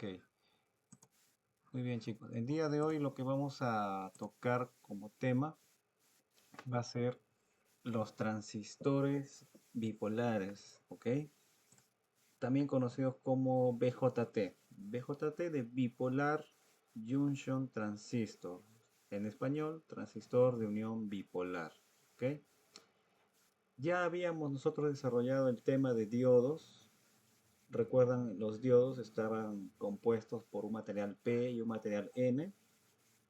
Ok, muy bien chicos. El día de hoy lo que vamos a tocar como tema va a ser los transistores bipolares, ¿ok? También conocidos como BJT. BJT de Bipolar Junction Transistor. En español, transistor de unión bipolar, ¿ok? Ya habíamos nosotros desarrollado el tema de diodos. Recuerdan, los diodos estaban compuestos por un material P y un material N.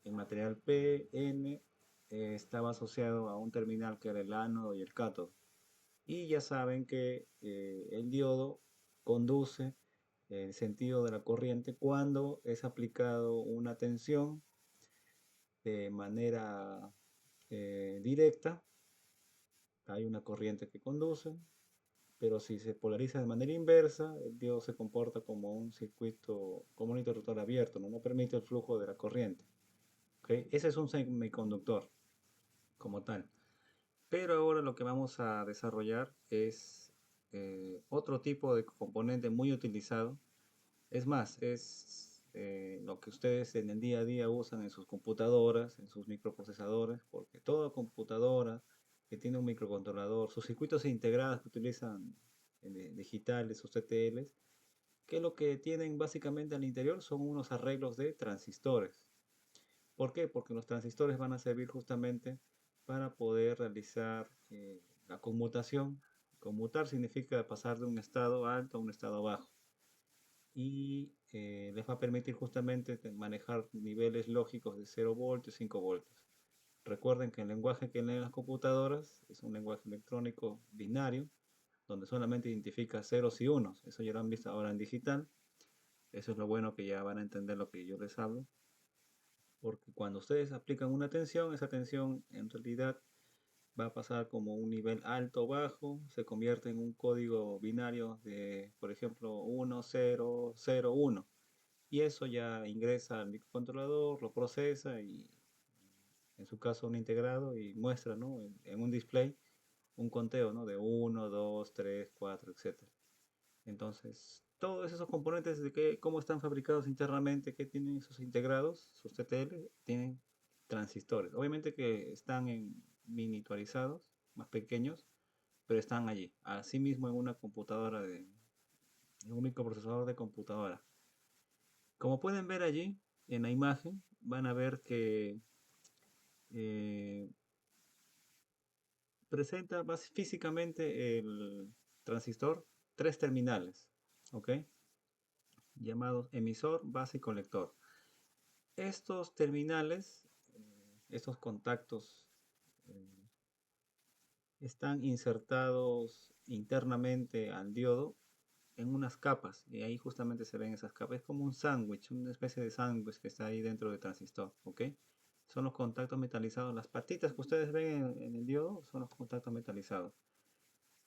El material P, N, estaba asociado a un terminal que era el ánodo y el cátodo. Y ya saben que el diodo conduce el sentido de la corriente cuando es aplicado una tensión de manera directa. Hay una corriente que conduce, pero si se polariza de manera inversa, el diodo se comporta como un circuito, como un interruptor abierto, no permite el flujo de la corriente. ¿Ok? Ese es un semiconductor como tal. Pero ahora lo que vamos a desarrollar es otro tipo de componente muy utilizado. Es más, es lo que ustedes en el día a día usan en sus computadoras, en sus microprocesadores, porque toda computadora que tiene un microcontrolador, sus circuitos integrados que utilizan digitales, sus CTLs, que lo que tienen básicamente al interior son unos arreglos de transistores. ¿Por qué? Porque los transistores van a servir justamente para poder realizar la conmutación. Conmutar significa pasar de un estado alto a un estado bajo. Y les va a permitir justamente manejar niveles lógicos de 0 voltios, 5 voltios. Recuerden que el lenguaje que leen las computadoras es un lenguaje electrónico binario, donde solamente identifica ceros y unos. Eso ya lo han visto ahora en digital. Eso es lo bueno, que ya van a entender lo que yo les hablo. Porque cuando ustedes aplican una tensión, esa tensión en realidad va a pasar como un nivel alto o bajo, se convierte en un código binario de, por ejemplo, 1, 0, 0, 1. Y eso ya ingresa al microcontrolador, lo procesa y en su caso un integrado y muestra, ¿no?, en un display un conteo, ¿no?, de 1, 2, 3, 4, etcétera. Entonces, todos esos componentes de cómo están fabricados internamente, qué tienen sus integrados, sus TTL, tienen transistores. Obviamente que están miniaturizados, más pequeños, pero están allí. Asimismo en una computadora, en un microprocesador de computadora. Como pueden ver allí en la imagen, van a ver que eh, presenta físicamente el transistor tres terminales, ¿ok? Llamados emisor, base y colector. Estos terminales, estos contactos, eh, están insertados internamente al diodo en unas capas, y ahí justamente se ven esas capas. Es como un sándwich, una especie de sándwich que está ahí dentro del transistor, ¿ok? Son los contactos metalizados, las patitas que ustedes ven en el diodo son los contactos metalizados.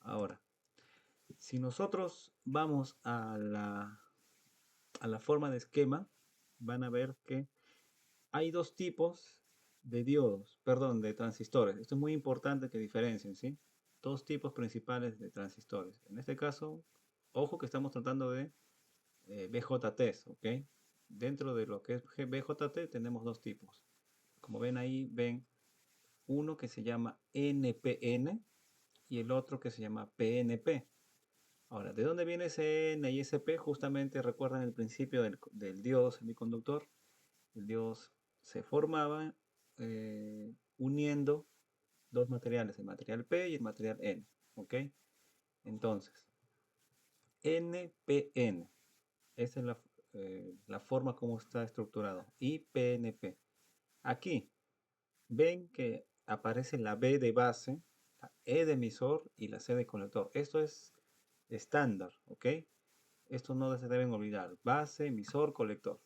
Ahora, si nosotros vamos a la forma de esquema, van a ver que hay dos tipos de diodos, perdón, de transistores. Esto es muy importante que diferencien, ¿sí? Dos tipos principales de transistores. En este caso, ojo que estamos tratando de BJTs, ¿ok? Dentro de lo que es BJT tenemos dos tipos. Como ven ahí, ven uno que se llama NPN y el otro que se llama PNP. Ahora, ¿de dónde viene ese N y ese P? Justamente recuerdan el principio del diodo semiconductor. El diodo se formaba uniendo dos materiales, el material P y el material N. ¿Ok? Entonces, NPN, esa es la forma como está estructurado. Y PNP. Aquí ven que aparece la B de base, la E de emisor y la C de colector. Esto es estándar, ¿ok? Esto no se deben olvidar. Base, emisor, colector.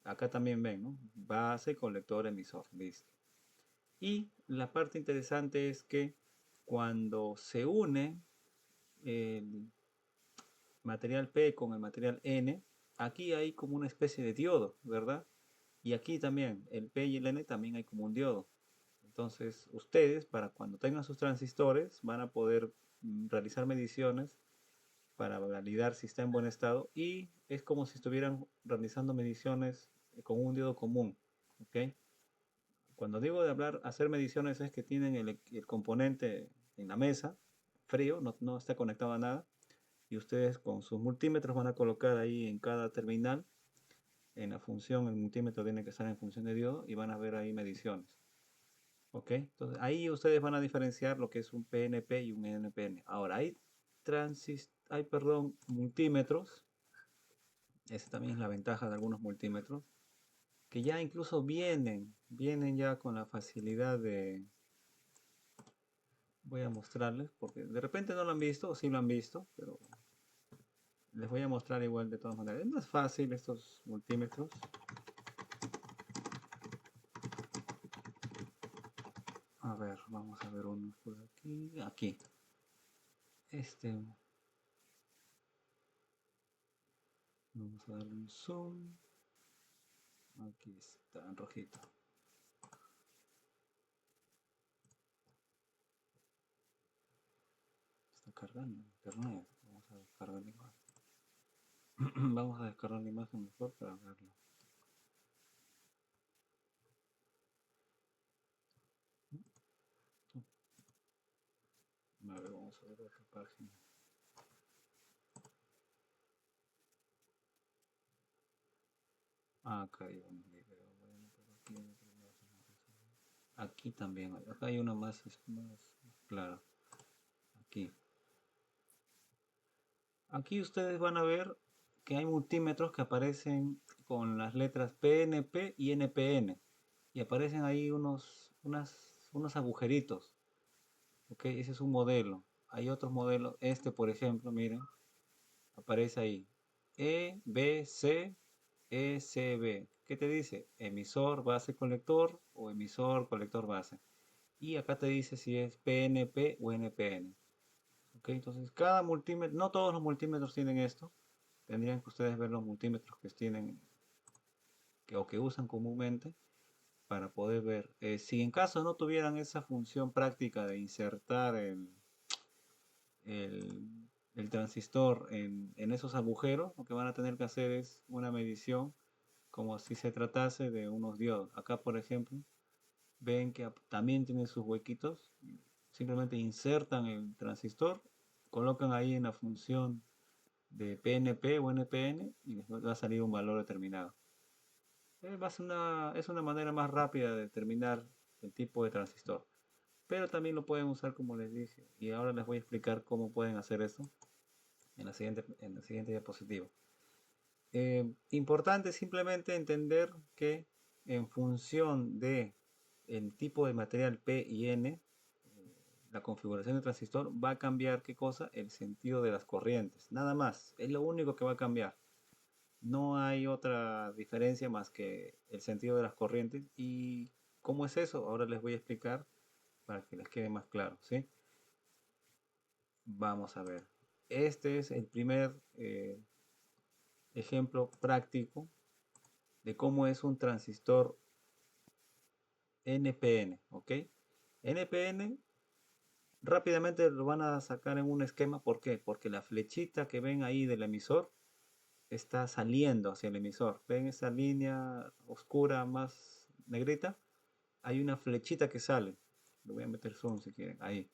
Acá también ven, ¿no? Base, colector, emisor. Listo. Y la parte interesante es que cuando se une el material P con el material N, aquí hay como una especie de diodo, ¿verdad? Y aquí también, el P y el N también hay como un diodo. Entonces, ustedes, para cuando tengan sus transistores, van a poder realizar mediciones para validar si está en buen estado y es como si estuvieran realizando mediciones con un diodo común, ¿ok? Cuando digo de hablar, hacer mediciones es que tienen el componente en la mesa, frío, no está conectado a nada, y ustedes con sus multímetros van a colocar ahí en cada terminal, en la función, el multímetro tiene que estar en función de diodo y van a ver ahí mediciones. ¿Ok? Entonces ahí ustedes van a diferenciar lo que es un PNP y un NPN. Ahora, perdón, multímetros, esa también es la ventaja de algunos multímetros, que ya incluso vienen ya con la facilidad de, voy a mostrarles, porque de repente no lo han visto, o sí lo han visto, pero les voy a mostrar igual de todas maneras. Es más fácil estos multímetros. A ver, vamos a ver unos por aquí. Aquí. Este. Vamos a darle un zoom. Aquí está, en rojito. Está cargando internet. Vamos a descargar la imagen. Vamos a descargar la imagen mejor para verlo. A ver, vamos a ver otra página. Acá hay un video. Bueno, pero aquí también hay. Acá hay una más clara. Aquí. Aquí ustedes van a ver que hay multímetros que aparecen con las letras PNP y NPN. Y aparecen ahí unos agujeritos. Ok, ese es un modelo. Hay otros modelos. Este, por ejemplo, miren, aparece ahí. EBC, ECB. ¿Qué te dice? Emisor, base, colector o emisor, colector, base. Y acá te dice si es PNP o NPN. Ok, entonces cada multímetro, no todos los multímetros tienen esto. Tendrían que ustedes ver los multímetros que tienen o que usan comúnmente para poder ver. Si en caso no tuvieran esa función práctica de insertar el, el transistor en esos agujeros, lo que van a tener que hacer es una medición como si se tratase de unos diodos. Acá, por ejemplo, ven que también tienen sus huequitos. Simplemente insertan el transistor, colocan ahí en la función de PNP o NPN y les va a salir un valor determinado. Es una manera más rápida de determinar el tipo de transistor. Pero también lo pueden usar como les dije. Y ahora les voy a explicar cómo pueden hacer eso en la siguiente diapositiva. Importante simplemente entender que en función de el tipo de material P y N, la configuración del transistor va a cambiar ¿qué cosa? El sentido de las corrientes. Nada más. Es lo único que va a cambiar. No hay otra diferencia más que el sentido de las corrientes. ¿Y cómo es eso? Ahora les voy a explicar para que les quede más claro, ¿sí? Vamos a ver. Este es el primer ejemplo práctico de cómo es un transistor NPN, ¿ok? NPN rápidamente lo van a sacar en un esquema, ¿por qué? Porque la flechita que ven ahí del emisor está saliendo hacia el emisor. ¿Ven esa línea oscura más negrita? Hay una flechita que sale. Le voy a meter zoom si quieren. Ahí.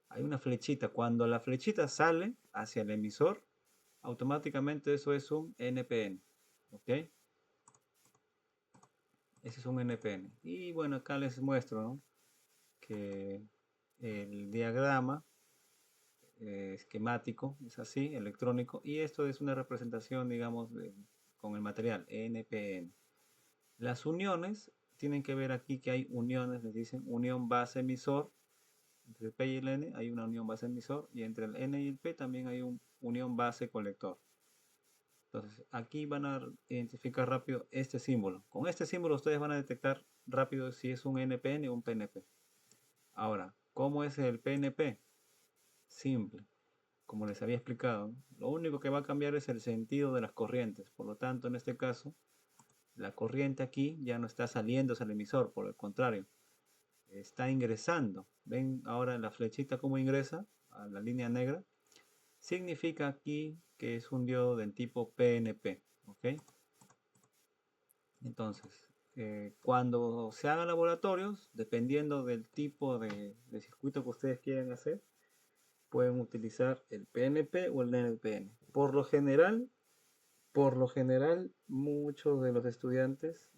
Hay una flechita. Cuando la flechita sale hacia el emisor, automáticamente eso es un NPN. ¿Ok? Ese es un NPN. Y bueno, acá les muestro, ¿no? Que el diagrama esquemático es así, electrónico. Y esto es una representación, digamos, con el material NPN. Las uniones, tienen que ver aquí que hay uniones, les dicen unión base emisor. Entre el P y el N hay una unión base emisor y entre el N y el P también hay una unión base colector. Entonces aquí van a identificar rápido este símbolo. Con este símbolo ustedes van a detectar rápido si es un NPN o un PNP. Ahora, ¿cómo es el PNP? Simple, como les había explicado, ¿no? Lo único que va a cambiar es el sentido de las corrientes. Por lo tanto, en este caso, la corriente aquí ya no está saliendo hacia el emisor, por el contrario, está ingresando. ¿Ven ahora la flechita cómo ingresa a la línea negra? significa aquí que es un diodo del tipo PNP, ¿ok? Entonces, cuando se hagan laboratorios, dependiendo del tipo de circuito que ustedes quieran hacer, pueden utilizar el PNP o el NPN. Por lo general, muchos de los estudiantes,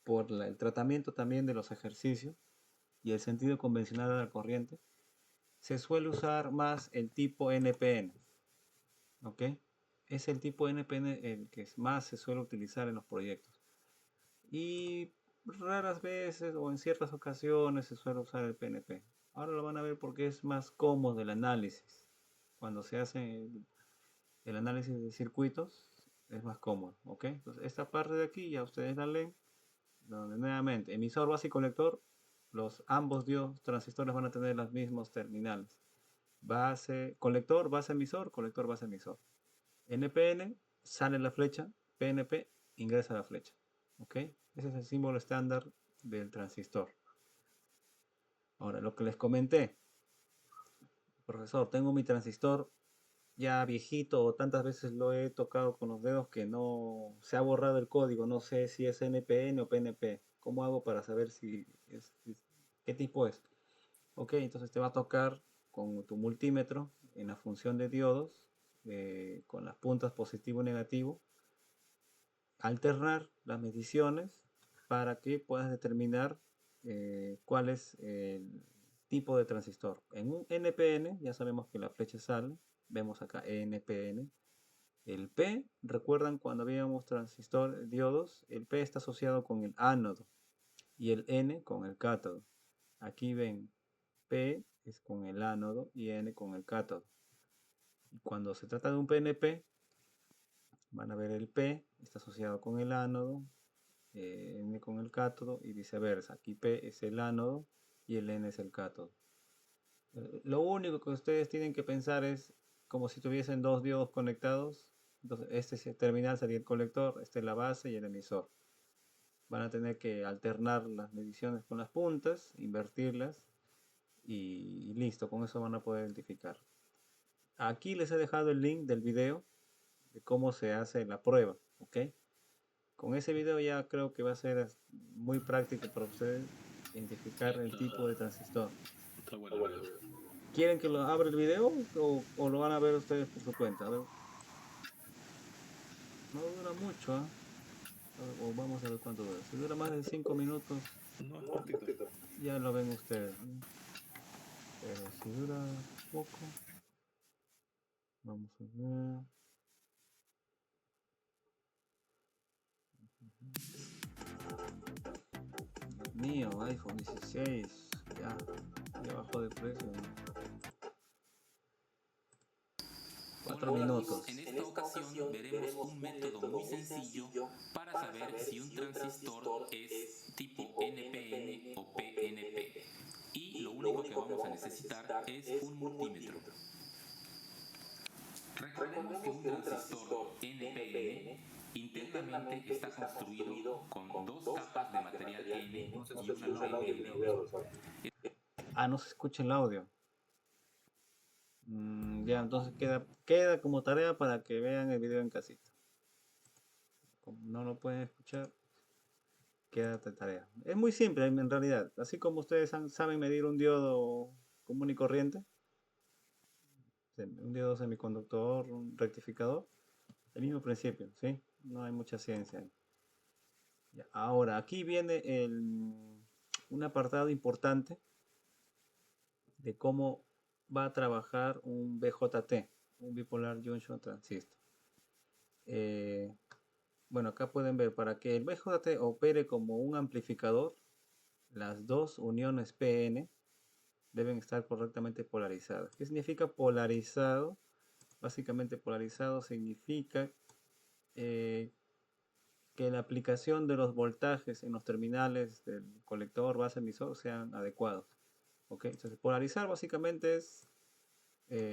por el tratamiento también de los ejercicios y el sentido convencional de la corriente, se suele usar más el tipo NPN, ¿ok? Es el tipo NPN el que más se suele utilizar en los proyectos. Y raras veces o en ciertas ocasiones se suele usar el PNP. Ahora lo van a ver porque es más cómodo el análisis. Cuando se hace el análisis de circuitos es más cómodo, ¿ok? Entonces esta parte de aquí ya ustedes la leen, donde nuevamente emisor, base y colector, ambos diodos transistores van a tener los mismos terminales. Base, colector, base, emisor. NPN, sale la flecha, PNP, ingresa la flecha, ¿ok? Ese es el símbolo estándar del transistor. Ahora, lo que les comenté, profesor, tengo mi transistor ya viejito o tantas veces lo he tocado con los dedos que no se ha borrado el código, no sé si es NPN o PNP. ¿Cómo hago para saber qué tipo es? Ok, entonces te va a tocar con tu multímetro en la función de diodos, con las puntas positivo y negativo, alternar las mediciones para que puedas determinar cuál es el tipo de transistor. En un NPN ya sabemos que la flecha sale, vemos acá NPN. El P, recuerdan cuando habíamos transistor diodos, el P está asociado con el ánodo y el N con el cátodo. Aquí ven, P es con el ánodo y N con el cátodo. Y cuando se trata de un PNP, van a ver el P está asociado con el ánodo, N con el cátodo y viceversa. Aquí P es el ánodo y el N es el cátodo. Lo único que ustedes tienen que pensar es como si tuviesen dos diodos conectados. Entonces, este terminal sería el colector, este es la base y el emisor. Van a tener que alternar las mediciones con las puntas, invertirlas y listo, con eso van a poder identificar. Aquí les he dejado el link del video de cómo se hace la prueba, ¿ok? Con ese video ya creo que va a ser muy práctico para ustedes identificar el tipo de transistor. Está bueno el video. ¿Quieren que lo abra el video o lo van a ver ustedes por su cuenta? A ver, no dura mucho, ¿ah? O vamos a ver cuánto dura. Si dura más de 5 minutos, No, es cortito. ya lo ven ustedes, ¿no? Pero si dura poco, vamos a ver. Dios mío, iPhone 16, ya bajó de precio, ¿no? 4 Hola amigos, minutos. en esta ocasión veremos un método muy sencillo para saber si un transistor es tipo NPN o PNP. Y lo único que vamos a necesitar es un multímetro. Recordemos que un transistor NPN internamente está construido con dos capas de material N y una PN. Ah, no se escucha el audio. Ya, entonces queda como tarea para que vean el video en casita. Como no lo pueden escuchar, queda de tarea. Es muy simple en realidad. Así como ustedes saben medir un diodo común y corriente, un diodo semiconductor, un rectificador, el mismo principio, ¿sí? No hay mucha ciencia ahí. Ya, ahora, aquí viene un apartado importante de cómo va a trabajar un BJT, un Bipolar Junction Transistor. Bueno, acá pueden ver, para que el BJT opere como un amplificador, las dos uniones PN deben estar correctamente polarizadas. ¿Qué significa polarizado? Básicamente polarizado significa que la aplicación de los voltajes en los terminales del colector base emisor sean adecuados. ¿Ok? Entonces, polarizar básicamente es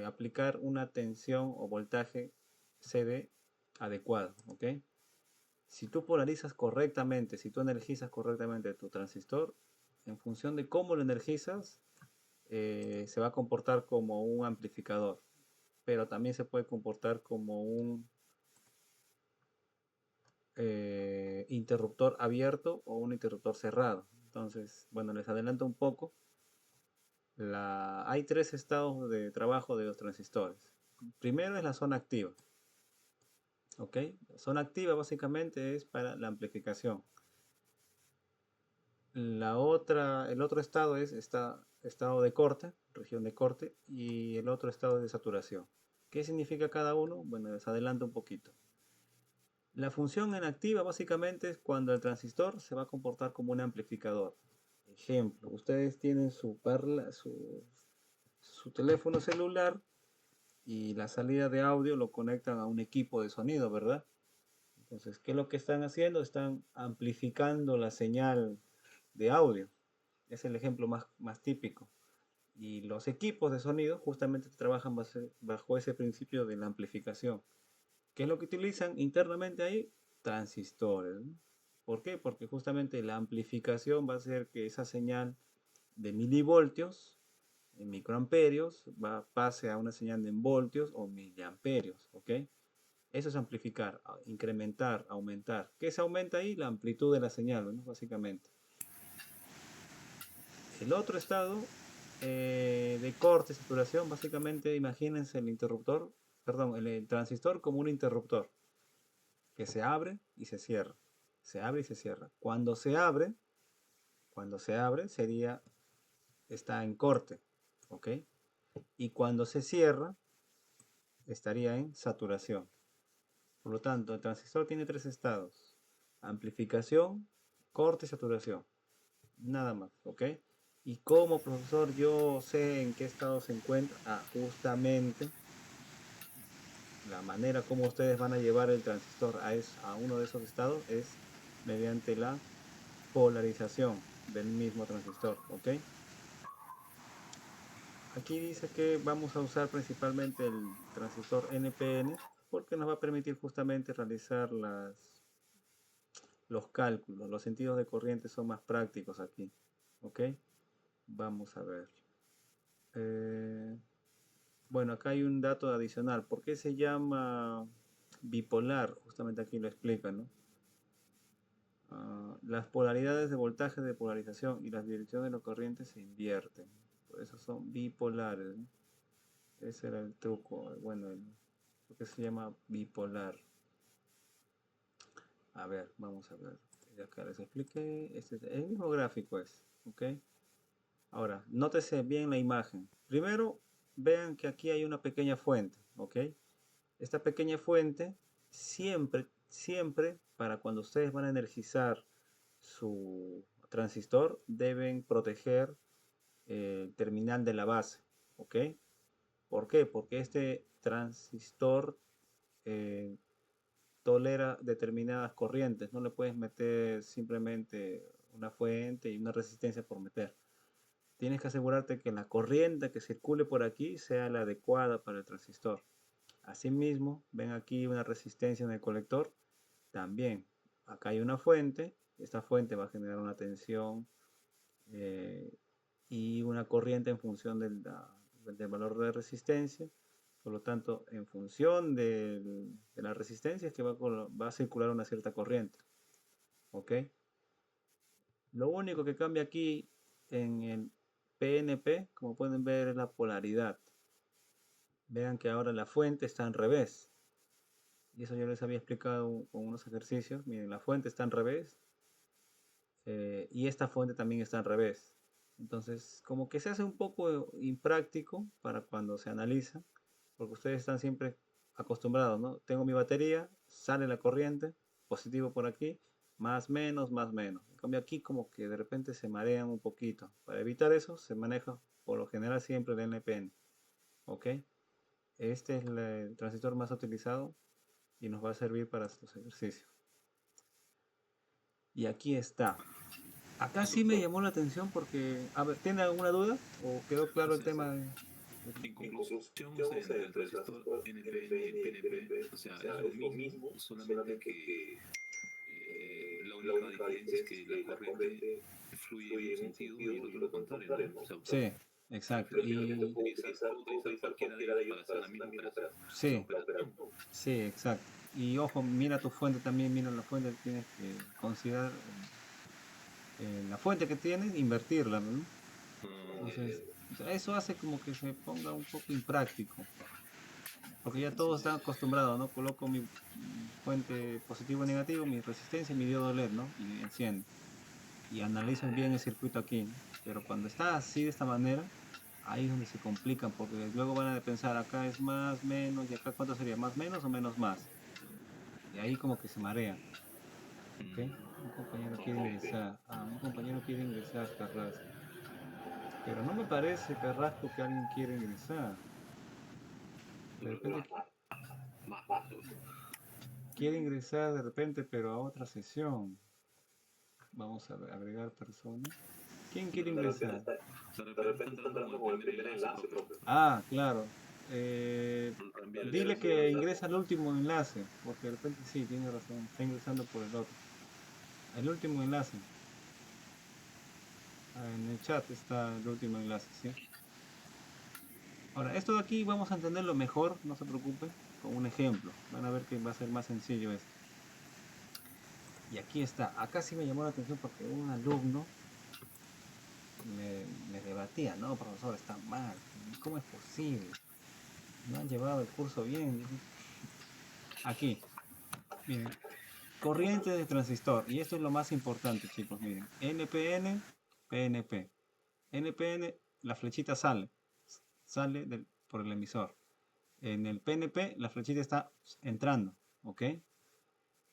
aplicar una tensión o voltaje CD adecuado. ¿Ok? Si tú polarizas correctamente, si tú energizas correctamente tu transistor, en función de cómo lo energizas, se va a comportar como un amplificador. pero también se puede comportar como un interruptor abierto o un interruptor cerrado. Entonces, bueno, les adelanto un poco. Hay tres estados de trabajo de los transistores. Primero es la zona activa. ¿Ok? La zona activa básicamente es para la amplificación. El otro estado es estado de corte, región de corte, y el otro estado de saturación. ¿Qué significa cada uno? Bueno, les adelanto un poquito. La función en activa básicamente es cuando el transistor se va a comportar como un amplificador. Ejemplo, ustedes tienen su teléfono celular y la salida de audio lo conectan a un equipo de sonido, ¿verdad? Entonces, ¿qué es lo que están haciendo? Están amplificando la señal de audio. Es el ejemplo más típico. Y los equipos de sonido justamente trabajan bajo ese principio de la amplificación. ¿Qué es lo que utilizan internamente ahí? Transistores, ¿no? ¿Por qué? Porque justamente la amplificación va a hacer que esa señal de milivoltios en microamperios pase a una señal de en voltios o miliamperios, ¿ok? Eso es amplificar, incrementar, aumentar. ¿Qué se aumenta ahí? La amplitud de la señal, ¿no? Básicamente. El otro estado de corte, saturación, básicamente imagínense el interruptor, perdón, el transistor como un interruptor que se abre y se cierra. Se abre y se cierra. Cuando se abre está en corte, ¿ok? Y cuando se cierra, estaría en saturación. Por lo tanto, el transistor tiene tres estados: amplificación, corte y saturación. Nada más, ¿ok? Y como profesor yo sé en qué estado se encuentra. Justamente la manera como ustedes van a llevar el transistor a uno de esos estados es mediante la polarización del mismo transistor, ¿ok? Aquí dice que vamos a usar principalmente el transistor NPN porque nos va a permitir justamente realizar los cálculos. Los sentidos de corriente son más prácticos aquí, ¿ok? Vamos a ver. Bueno, acá hay un dato adicional. ¿Por qué se llama bipolar? Justamente aquí lo explica, ¿no? Las polaridades de voltaje de polarización y las direcciones de la corriente se invierten. Por eso son bipolares, ¿no? Ese era el truco. Bueno, lo que se llama bipolar. A ver, vamos a ver. Acá les expliqué. El mismo gráfico es, ¿ok? Ahora, nótese bien la imagen. Primero, vean que aquí hay una pequeña fuente, ¿ok? Esta pequeña fuente siempre, para cuando ustedes van a energizar su transistor, deben proteger el terminal de la base, ¿ok? ¿Por qué? Porque este transistor eh, tolera determinadas corrientes. No le puedes meter simplemente una fuente y una resistencia por meter. Tienes que asegurarte que la corriente que circule por aquí sea la adecuada para el transistor. Asimismo, ven aquí una resistencia en el colector. También, acá hay una fuente. Esta fuente va a generar una tensión y una corriente en función del valor de resistencia. Por lo tanto, en función de la resistencia es que va a circular una cierta corriente. ¿Ok? Lo único que cambia aquí en el PNP, como pueden ver, es la polaridad. Vean que ahora la fuente está en revés. Y eso yo les había explicado con unos ejercicios. Miren, la fuente está en revés y esta fuente también está en revés. Entonces, como que se hace un poco impráctico para cuando se analiza, porque ustedes están siempre acostumbrados, ¿no? Tengo mi batería, sale la corriente, positivo por aquí, más menos, más menos. En cambio aquí como que de repente se marean un poquito. Para evitar eso se maneja por lo general siempre el NPN. ¿Ok? Este es el transistor más utilizado y nos va a servir para estos ejercicios. Y aquí está. Acá sí me llamó la atención porque, a ver, ¿tiene alguna duda? ¿O quedó claro el Entonces, tema en conclusión, o sea, entre el transistor NPN y el PNP, o sea, es lo mismo, solamente que la única diferencia es que la corriente fluye en un sentido y el otro lo contrario, ¿no? O sea, Sí. exacto. Pero si Y puedo utilizar cualquiera de ellos para hacer la misma sí, operación. sí, exacto. Y ojo, mira tu fuente también, mira la fuente, tienes que considerar la fuente que tienes, invertirla, ¿no? Entonces, o sea, eso hace como que se ponga un poco impráctico, porque ya todos están acostumbrados, ¿no? Coloco mi fuente positivo o negativo, mi resistencia, mi diodo LED, ¿no? Y enciendo. Y analizo bien el circuito aquí, ¿no? Pero cuando está así de esta manera, ahí es donde se complican, porque luego van a pensar, acá es más, menos, y acá cuánto sería, más, menos o menos, más. Y ahí como que se marean, ¿ok? Un compañero quiere ingresar, un compañero quiere ingresar, Carrasco. Pero no me parece, Carrasco, que alguien quiera ingresar. De repente quiere ingresar de repente, pero a otra sesión. Vamos a agregar personas. ¿Quién quiere ingresar? De repente está entrando con el primer enlace, profe. Ah, claro. Reenviar el Dile enlace. que ingresa al último enlace, porque de repente sí, tiene razón, está ingresando por el otro. El último enlace. En el chat está el último enlace, ¿sí? Ahora, esto de aquí vamos a entenderlo mejor, no se preocupen, con un ejemplo. Van a ver que va a ser más sencillo esto. Y aquí está. Acá sí me llamó la atención porque un alumno me debatía, no, profesor, está mal. ¿Cómo es posible? No han llevado el curso bien. Dice. Aquí, miren, corriente de transistor. Y esto es lo más importante, chicos. Miren, NPN, PNP. NPN, la flechita sale por el emisor. En el PNP, la flechita está entrando, ¿ok?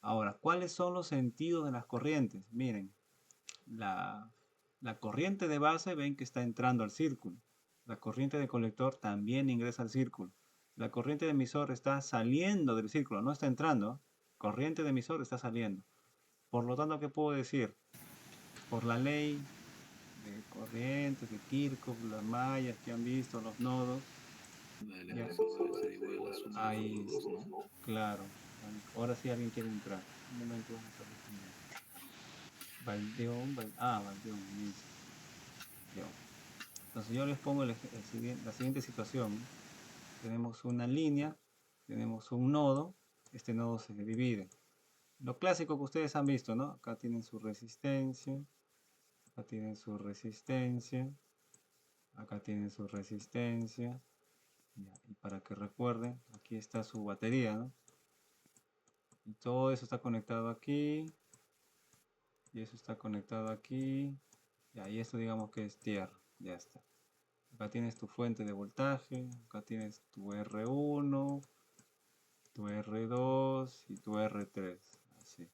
Ahora, ¿cuáles son los sentidos de las corrientes? Miren, la, la corriente de base, ven que está entrando al círculo. La corriente de colector también ingresa al círculo. La corriente de emisor está saliendo del círculo, no está entrando. Corriente de emisor está saliendo. Por lo tanto, ¿qué puedo decir? Por la ley de corrientes, de Kirchhoff, las mallas que han visto, los nodos, La ya. LR debe ser igual a la suma de Ahí, estos dos, ¿no? claro. Ahora sí alguien quiere entrar. Un momento, vamos a ver quién es. Valdeón, Valdeón, listo. Yo. Entonces yo les pongo la siguiente situación. Tenemos una línea, tenemos un nodo, este nodo se divide. Lo clásico que ustedes han visto, ¿no? Acá tienen su resistencia, acá tienen su resistencia, acá tienen su resistencia. Ya, y para que recuerden, aquí está su batería, ¿no? Y todo eso está conectado aquí, y eso está conectado aquí, ya, y esto digamos que es tierra, ya está. Acá tienes tu fuente de voltaje, acá tienes tu R1, tu R2 y tu R3. Así.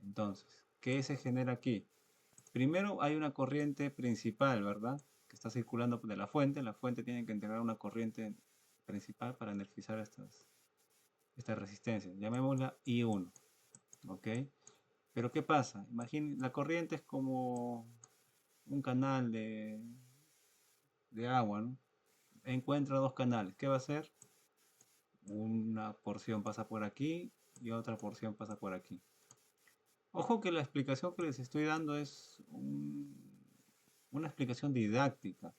Entonces, ¿qué se genera aquí? Primero hay una corriente principal, ¿verdad? Que está circulando de la fuente. La fuente tiene que integrar una corriente principal para energizar estas resistencias. Llamémosla I1. ¿Ok? Pero ¿qué pasa? Imaginen, la corriente es como un canal de agua, ¿no? Encuentra dos canales. ¿Qué va a hacer? Una porción pasa por aquí y otra porción pasa por aquí. Ojo que la explicación que les estoy dando es una explicación didáctica,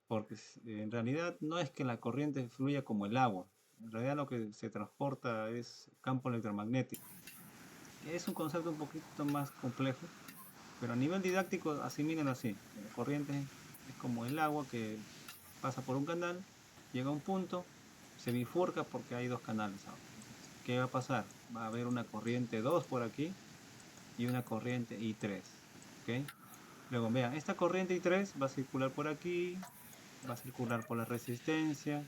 porque en realidad no es que la corriente fluya como el agua. En realidad lo que se transporta es campo electromagnético. Es un concepto un poquito más complejo, pero a nivel didáctico asimílenlo así. La corriente es como el agua que pasa por un canal, llega a un punto, se bifurca porque hay dos canales ahora. Entonces, ¿qué va a pasar? Va a haber una corriente 2 por aquí y una corriente I3. ¿Ok? Luego vean, esta corriente I3 va a circular por aquí, va a circular por la resistencia,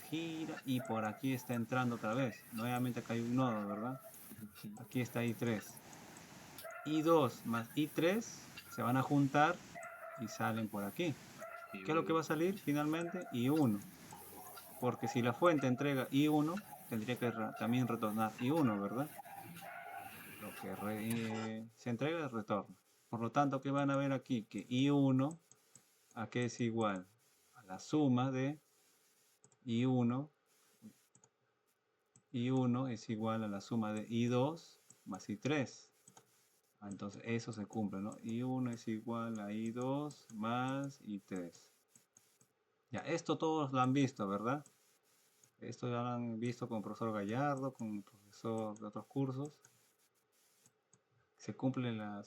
gira y por aquí está entrando otra vez. Nuevamente acá hay un nodo, ¿verdad? Aquí está I3. I2 más I3 se van a juntar y salen por aquí. Y ¿Qué es lo que va a salir finalmente? I1. Porque si la fuente entrega I1, tendría que también retornar I1, ¿verdad? Lo que se entrega es retorno. Por lo tanto, ¿qué van a ver aquí? Que I1, ¿a qué es igual? A la suma de I1. I1 es igual a la suma de I2 más I3. Entonces eso se cumple, ¿no? I1 es igual a I2 más I3. Ya, esto todos lo han visto, ¿verdad? Esto ya lo han visto con el profesor Gallardo, con el profesor de otros cursos. Se cumplen la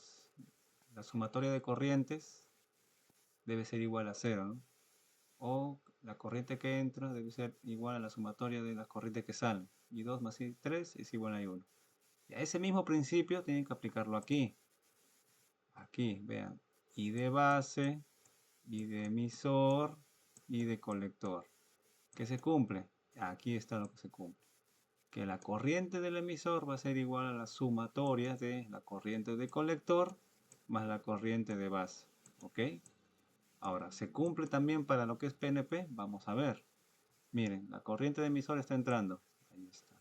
sumatoria de corrientes, debe ser igual a 0, ¿no? O la corriente que entra debe ser igual a la sumatoria de las corrientes que salen. I2 más I3 es igual a I1. Y a ese mismo principio tienen que aplicarlo aquí. Aquí, vean. I de base, I de emisor, I de colector. ¿Qué se cumple? Aquí está lo que se cumple. Que la corriente del emisor va a ser igual a la sumatoria de la corriente de colector más la corriente de base. ¿Ok? Ahora, ¿se cumple también para lo que es PNP? Vamos a ver. Miren, la corriente de emisor está entrando. Ahí está.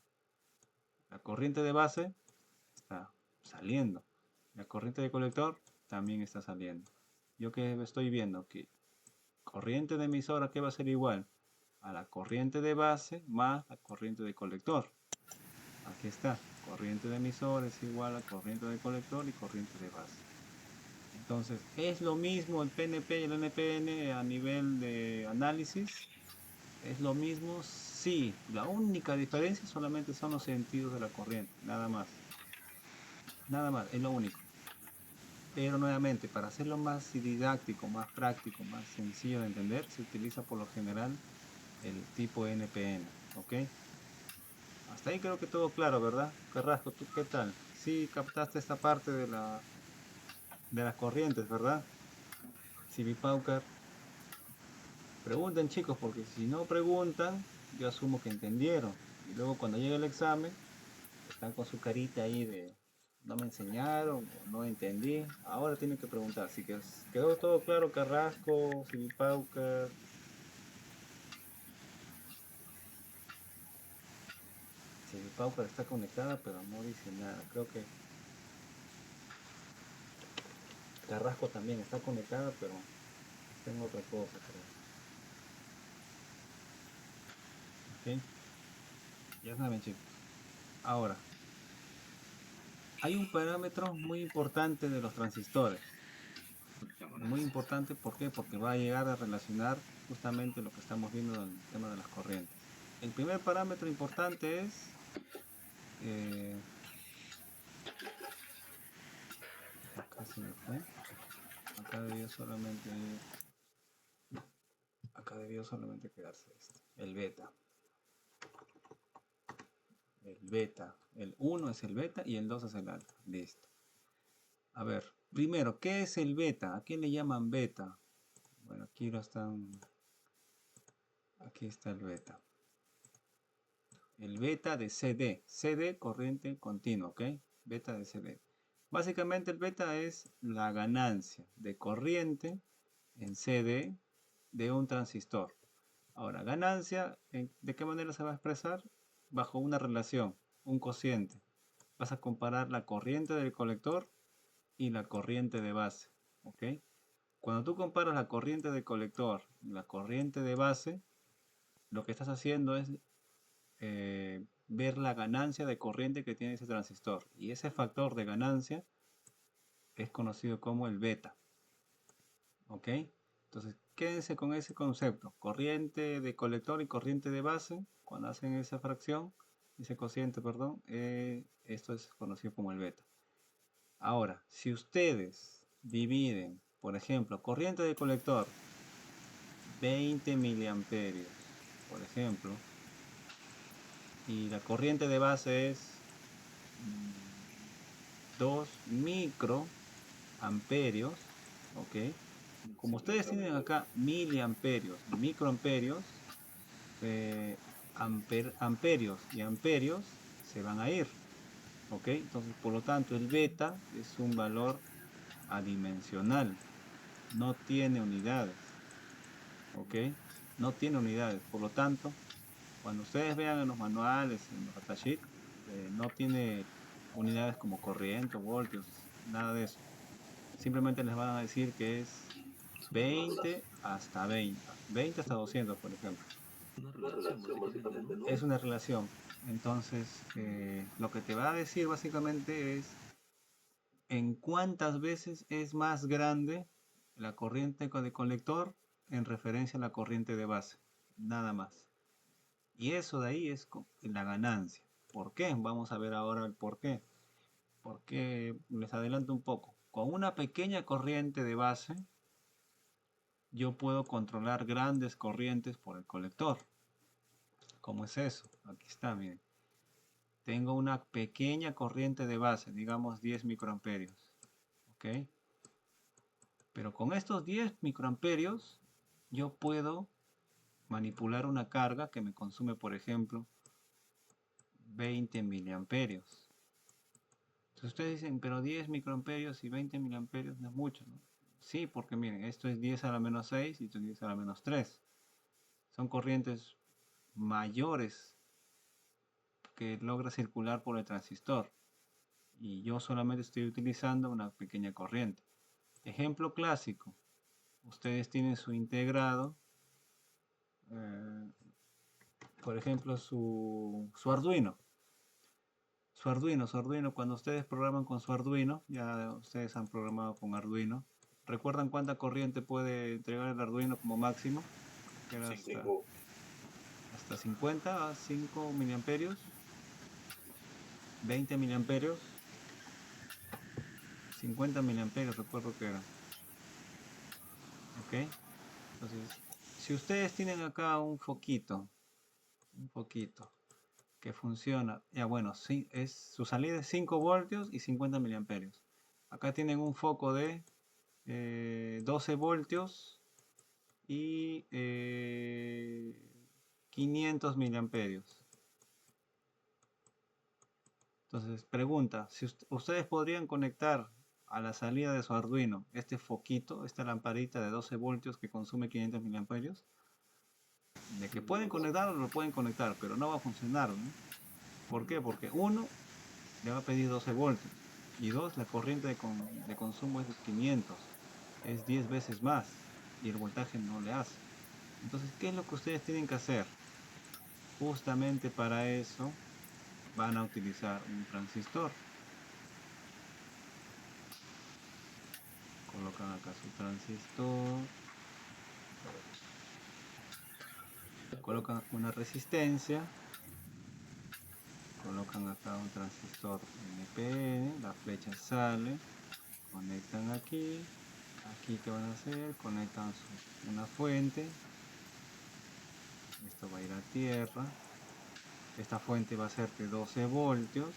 La corriente de base está saliendo. La corriente de colector también está saliendo. Yo que estoy viendo que corriente de emisor, ¿a qué va a ser igual? A la corriente de base más la corriente de colector. Aquí está. Corriente de emisor es igual a corriente de colector y corriente de base. Entonces, ¿es lo mismo el PNP y el NPN a nivel de análisis? ¿Es lo mismo? Sí. La única diferencia solamente son los sentidos de la corriente. Nada más. Nada más. Es lo único. Pero nuevamente, para hacerlo más didáctico, más práctico, más sencillo de entender, se utiliza por lo general el tipo NPN. ¿Ok? Hasta ahí creo que todo claro, ¿verdad? Carrasco, ¿tú qué tal? Sí, captaste esta parte de las corrientes, ¿verdad? Civi Pauker. Pregunten, chicos, porque si no preguntan, yo asumo que entendieron. Y luego cuando llegue el examen, están con su carita ahí de no me enseñaron o no entendí. Ahora tienen que preguntar. Así que quedó todo claro, Carrasco, Civi Pauker. Civi Pauker está conectada, pero no dice nada. Creo que Carrasco también está conectada, pero está en otra cosa, creo. ¿Ok? Ya saben, chicos. Ahora, hay un parámetro muy importante de los transistores. Muy importante, ¿por qué? Porque va a llegar a relacionar justamente lo que estamos viendo en el tema de las corrientes. El primer parámetro importante es acá se me fue. Acá debió solamente quedarse esto. El beta. El beta. El 1 es el beta y el 2 es el alfa. Listo. A ver, primero, ¿qué es el beta? ¿A qué le llaman beta? Bueno, aquí lo están. Aquí está el beta. El beta de CD. CD, corriente continua, ¿ok? Beta de CD. Básicamente el beta es la ganancia de corriente en CD de un transistor. Ahora, ganancia, ¿de qué manera se va a expresar? Bajo una relación, un cociente. Vas a comparar la corriente del colector y la corriente de base, ¿ok? Cuando tú comparas la corriente del colector y la corriente de base, lo que estás haciendo es ver la ganancia de corriente que tiene ese transistor. Y ese factor de ganancia es conocido como el beta. ¿Ok? Entonces, quédense con ese concepto. Corriente de colector y corriente de base, cuando hacen esa fracción, ese cociente, perdón, esto es conocido como el beta. Ahora, si ustedes dividen, por ejemplo, corriente de colector, 20 miliamperios, por ejemplo, y la corriente de base es 2 microamperios, ¿ok? Como ustedes tienen acá miliamperios, microamperios, amperios y amperios se van a ir, ¿ok? Entonces, por lo tanto, el beta es un valor adimensional, no tiene unidades, ¿ok? No tiene unidades, por lo tanto, cuando ustedes vean en los manuales, en los datasheets, no tiene unidades como corriente, voltios, nada de eso. Simplemente les van a decir que es 20 hasta 20, 20 hasta 200, por ejemplo. Una relación, básicamente, ¿no? Es una relación. Entonces, lo que te va a decir básicamente es en cuántas veces es más grande la corriente de colector en referencia a la corriente de base. Nada más. Y eso de ahí es la ganancia. ¿Por qué? Vamos a ver ahora el por qué. Porque les adelanto un poco. Con una pequeña corriente de base, yo puedo controlar grandes corrientes por el colector. ¿Cómo es eso? Aquí está, miren. Tengo una pequeña corriente de base, digamos 10 microamperios. ¿Ok? Pero con estos 10 microamperios, yo puedo manipular una carga que me consume, por ejemplo, 20 miliamperios. Entonces ustedes dicen, pero 10 microamperios y 20 miliamperios no es mucho, ¿no? Sí, porque miren, esto es 10 a la menos 6 y esto es 10 a la menos 3. Son corrientes mayores que logra circular por el transistor. Y yo solamente estoy utilizando una pequeña corriente. Ejemplo clásico. Ustedes tienen su integrado, eh, por ejemplo, su Arduino. Su Arduino, cuando ustedes programan con su Arduino, ya ustedes han programado con Arduino, ¿recuerdan cuánta corriente puede entregar el Arduino como máximo? Que era hasta 50 a 5 miliamperios, 20 miliamperios, 50 miliamperios, recuerdo que era. ¿Ok? Entonces, si ustedes tienen acá un foquito que funciona, ya bueno, sí, su salida es 5 voltios y 50 miliamperios. Acá tienen un foco de 12 voltios y 500 miliamperios. Entonces, pregunta, si ustedes podrían conectar a la salida de su Arduino este foquito, esta lamparita de 12 voltios que consume 500 miliamperios. De que pueden conectarlo, lo pueden conectar, pero no va a funcionar, ¿no? ¿Por qué? Porque uno, le va a pedir 12 voltios. Y dos, la corriente de consumo es de 500. Es 10 veces más. Y el voltaje no le hace. Entonces, ¿qué es lo que ustedes tienen que hacer? Justamente para eso van a utilizar un transistor. Colocan acá su transistor. Colocan una resistencia. Colocan acá un transistor NPN. La flecha sale. Conectan aquí. Aquí, ¿qué van a hacer? Conectan una fuente. Esto va a ir a tierra. Esta fuente va a ser de 12 voltios.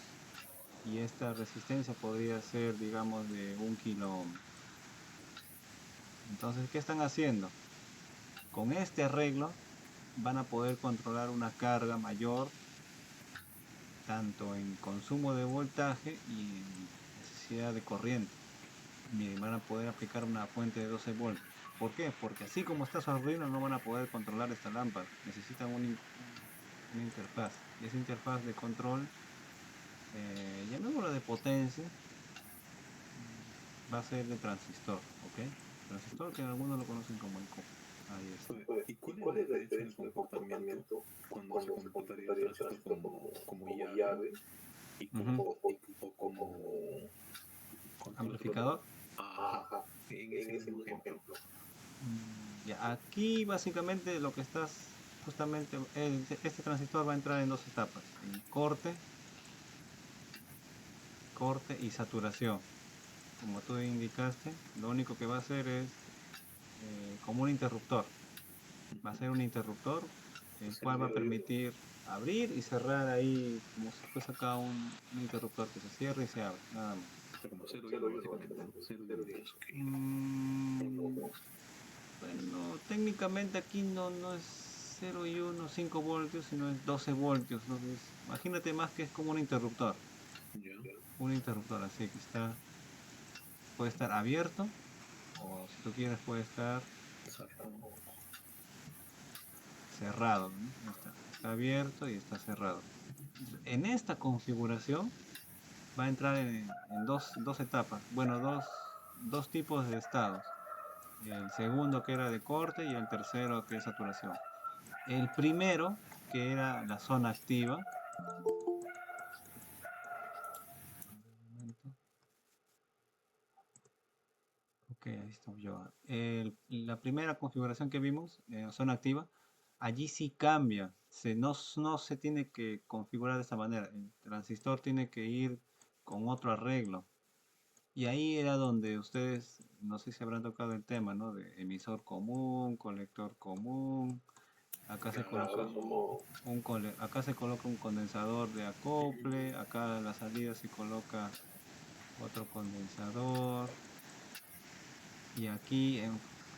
Y esta resistencia podría ser, digamos, de 1 kilo ohm. Entonces, ¿qué están haciendo? Con este arreglo van a poder controlar una carga mayor, tanto en consumo de voltaje y en necesidad de corriente. Miren, van a poder aplicar una fuente de 12 voltios. ¿Por qué? Porque así como está su Arduino no van a poder controlar esta lámpara. Necesitan una interfaz. Y esa interfaz de control, llamémoslo de potencia, va a ser de transistor, ¿ok? Transistor que algunos lo conocen como el COP. Ahí está. ¿Y cuál es la diferencia en el comportamiento cuando se comportaría el transistor como llave y como Amplificador. Ajá, en ese mismo ejemplo. Ya, aquí básicamente lo que estás justamente, este transistor va a entrar en dos etapas, en corte y saturación. Como tú indicaste, lo único que va a hacer es como un interruptor. Va a ser un interruptor el cual va a permitir abrir y cerrar ahí como si fuese acá un interruptor que se cierra y se abre, nada más. Como 0 y 1 básicamente, ¿no? 0 y 1, Bueno, técnicamente aquí no es 0 y 1, 5 voltios, sino es 12 voltios. Entonces, imagínate más que es como un interruptor. Un interruptor así que puede estar abierto o si tú quieres puede estar cerrado, ¿no? Está abierto y está cerrado. En esta configuración va a entrar en dos etapas, bueno, dos tipos de estados. El segundo que era de corte y el tercero que es saturación. El primero, que era la zona activa, Ok, ahí estoy yo. La primera configuración que vimos, zona activa, allí sí cambia. No se tiene que configurar de esta manera. El transistor tiene que ir con otro arreglo. Y ahí era donde ustedes, no sé si habrán tocado el tema, ¿no? De emisor común, colector común. Acá se coloca acá se coloca un condensador de acople. Acá a la salida se coloca otro condensador. Y aquí,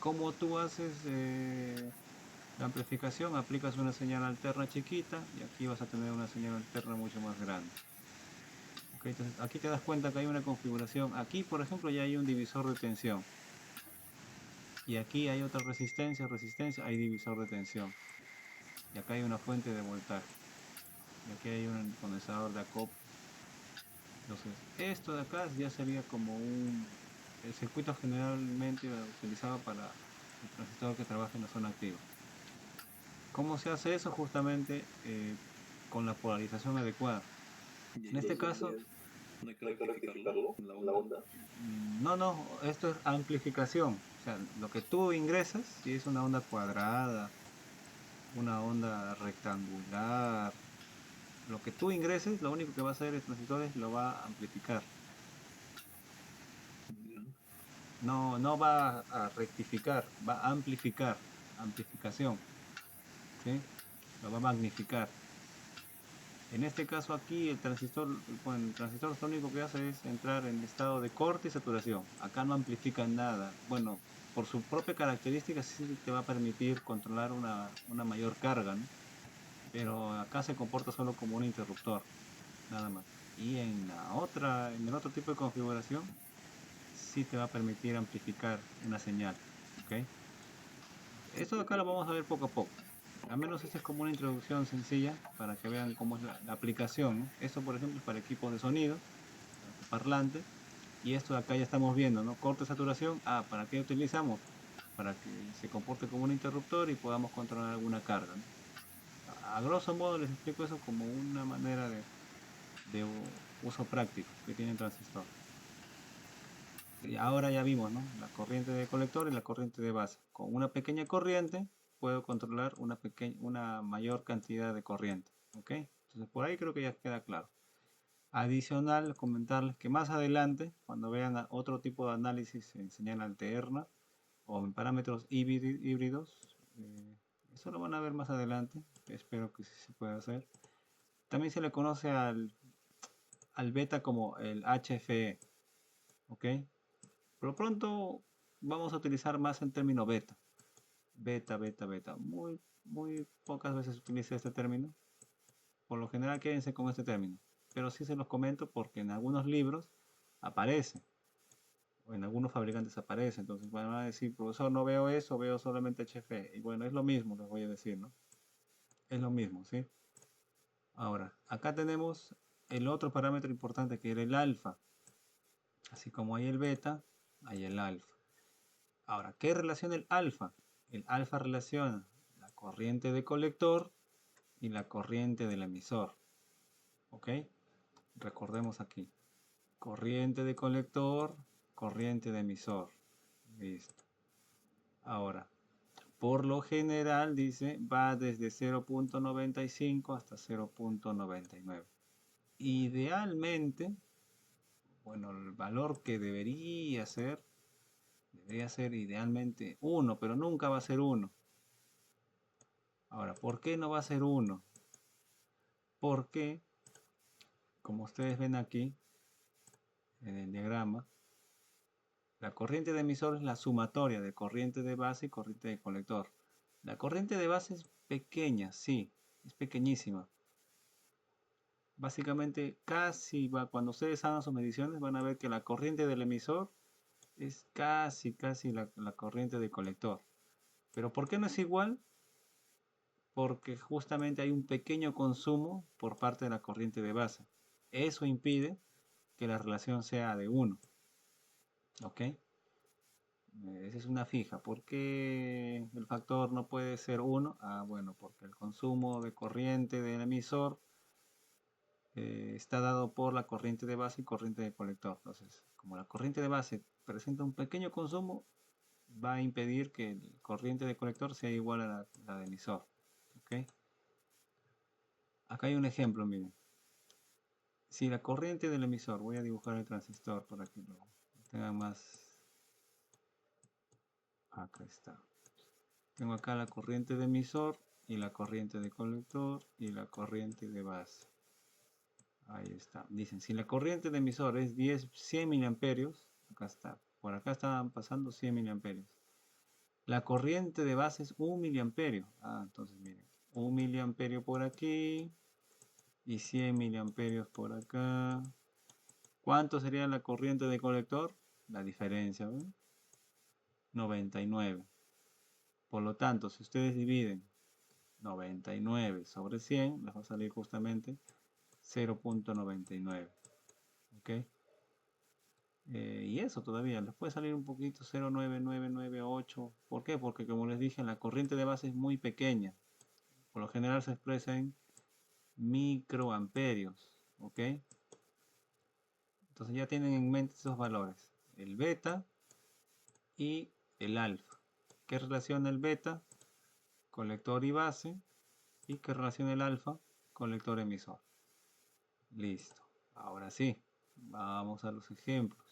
como tú haces la amplificación, aplicas una señal alterna chiquita y aquí vas a tener una señal alterna mucho más grande. Ok, entonces aquí te das cuenta que hay una configuración. Aquí, por ejemplo, ya hay un divisor de tensión. Y aquí hay otra resistencia, hay divisor de tensión. Y acá hay una fuente de voltaje. Y aquí hay un condensador de acople. Entonces, esto de acá ya sería como el circuito generalmente utilizado para el transistor que trabaja en la zona activa. ¿Cómo se hace eso? Justamente con la polarización adecuada. Y En este entonces caso, no hay que rectificarlo, la onda. no, esto es amplificación. O sea, lo que tú ingresas, si es una onda cuadrada, una onda rectangular, lo que tú ingreses, lo único que va a hacer el transistor es lo va a amplificar. Ya. No va a rectificar, va a amplificar, amplificación, ¿sí? Lo va a magnificar. En este caso aquí el transistor lo único que hace es entrar en estado de corte y saturación. Acá no amplifica nada. Bueno, por su propia característica sí te va a permitir controlar una mayor carga, ¿no? Pero acá se comporta solo como un interruptor, nada más. Y en el otro tipo de configuración sí te va a permitir amplificar una señal, ¿ok? Esto de acá lo vamos a ver poco a poco. Al menos esta es como una introducción sencilla para que vean cómo es la aplicación, ¿no? Esto, por ejemplo, es para equipos de sonido, parlante. Y esto de acá ya estamos viendo, ¿no? Corte de saturación. ¿Para qué utilizamos? Para que se comporte como un interruptor y podamos controlar alguna carga, ¿no? A grosso modo les explico eso como una manera de uso práctico que tiene el transistor. Y ahora ya vimos, ¿no? La corriente de colector y la corriente de base. Con una pequeña corriente puedo controlar una mayor cantidad de corriente. ¿Ok? Entonces por ahí creo que ya queda claro. Adicional, comentarles que más adelante, cuando vean otro tipo de análisis en señal alterna o en parámetros híbridos, eso lo van a ver más adelante. Espero que sí se pueda hacer. También se le conoce al beta como el HFE. ¿Ok? Por lo pronto vamos a utilizar más el término beta. Beta. Muy pocas veces utiliza este término. Por lo general quédense con este término. Pero sí se los comento porque en algunos libros aparece. O en algunos fabricantes aparece. Entonces van a decir, profesor, no veo eso, veo solamente HF. Y bueno, es lo mismo, les voy a decir, ¿no? Es lo mismo, ¿sí? Ahora, acá tenemos el otro parámetro importante que era el alfa. Así como hay el beta, hay el alfa. Ahora, ¿qué relaciona el alfa? El alfa relaciona la corriente de colector y la corriente del emisor. ¿Ok? Recordemos aquí. Corriente de colector, corriente de emisor. Listo. Ahora, por lo general, dice, va desde 0.95 hasta 0.99. Idealmente, bueno, el valor que debería ser idealmente 1, pero nunca va a ser 1. Ahora, ¿por qué no va a ser 1? Porque, como ustedes ven aquí, en el diagrama, la corriente de emisor es la sumatoria de corriente de base y corriente de colector. La corriente de base es pequeña, sí, es pequeñísima. Básicamente, cuando ustedes hagan sus mediciones, van a ver que la corriente del emisor es casi la corriente del colector. ¿Pero por qué no es igual? Porque justamente hay un pequeño consumo por parte de la corriente de base. Eso impide que la relación sea de 1. ¿Ok? Esa es una fija. ¿Por qué el factor no puede ser 1? Bueno, porque el consumo de corriente del emisor está dado por la corriente de base y corriente de colector. Entonces, como la corriente de base presenta un pequeño consumo, va a impedir que la corriente de colector sea igual a la de emisor. ¿Ok? Acá hay un ejemplo, miren. Si la corriente del emisor, voy a dibujar el transistor para que lo tengan más. Acá está. Tengo acá la corriente de emisor y la corriente de colector y la corriente de base. Ahí está. Dicen, si la corriente de emisor es 100 miliamperios, acá está. Por acá estaban pasando 100 miliamperios. La corriente de base es 1 miliamperio. Entonces miren, 1 miliamperio por aquí y 100 miliamperios por acá. ¿Cuánto sería la corriente de colector? La diferencia, ¿ven? 99. Por lo tanto, si ustedes dividen 99 sobre 100, les va a salir justamente 0.99. ¿Ok? Y eso todavía, les puede salir un poquito 0.99998. ¿Por qué? Porque como les dije, la corriente de base es muy pequeña. Por lo general se expresa en microamperios. ¿Ok? Entonces ya tienen en mente esos valores. El beta y el alfa. ¿Qué relaciona el beta? Colector y base. ¿Y qué relaciona el alfa? Colector emisor. Listo. Ahora sí, vamos a los ejemplos.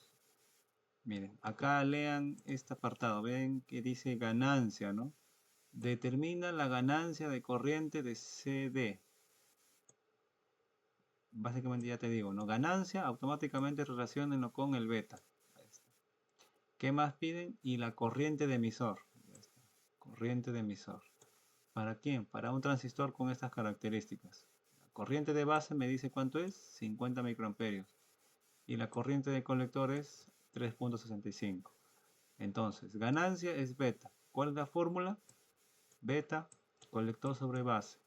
Miren, acá lean este apartado. Ven que dice ganancia, ¿no? Determina la ganancia de corriente de CD. Básicamente ya te digo, ¿no? Ganancia, automáticamente relaciónenlo con el beta. Ahí está. ¿Qué más piden? Y la corriente de emisor. Ya está. Corriente de emisor. ¿Para quién? Para un transistor con estas características. La corriente de base me dice cuánto es, 50 microamperios. Y la corriente de colector es 3.65. Entonces, ganancia es beta. ¿Cuál es la fórmula? Beta, colector sobre base.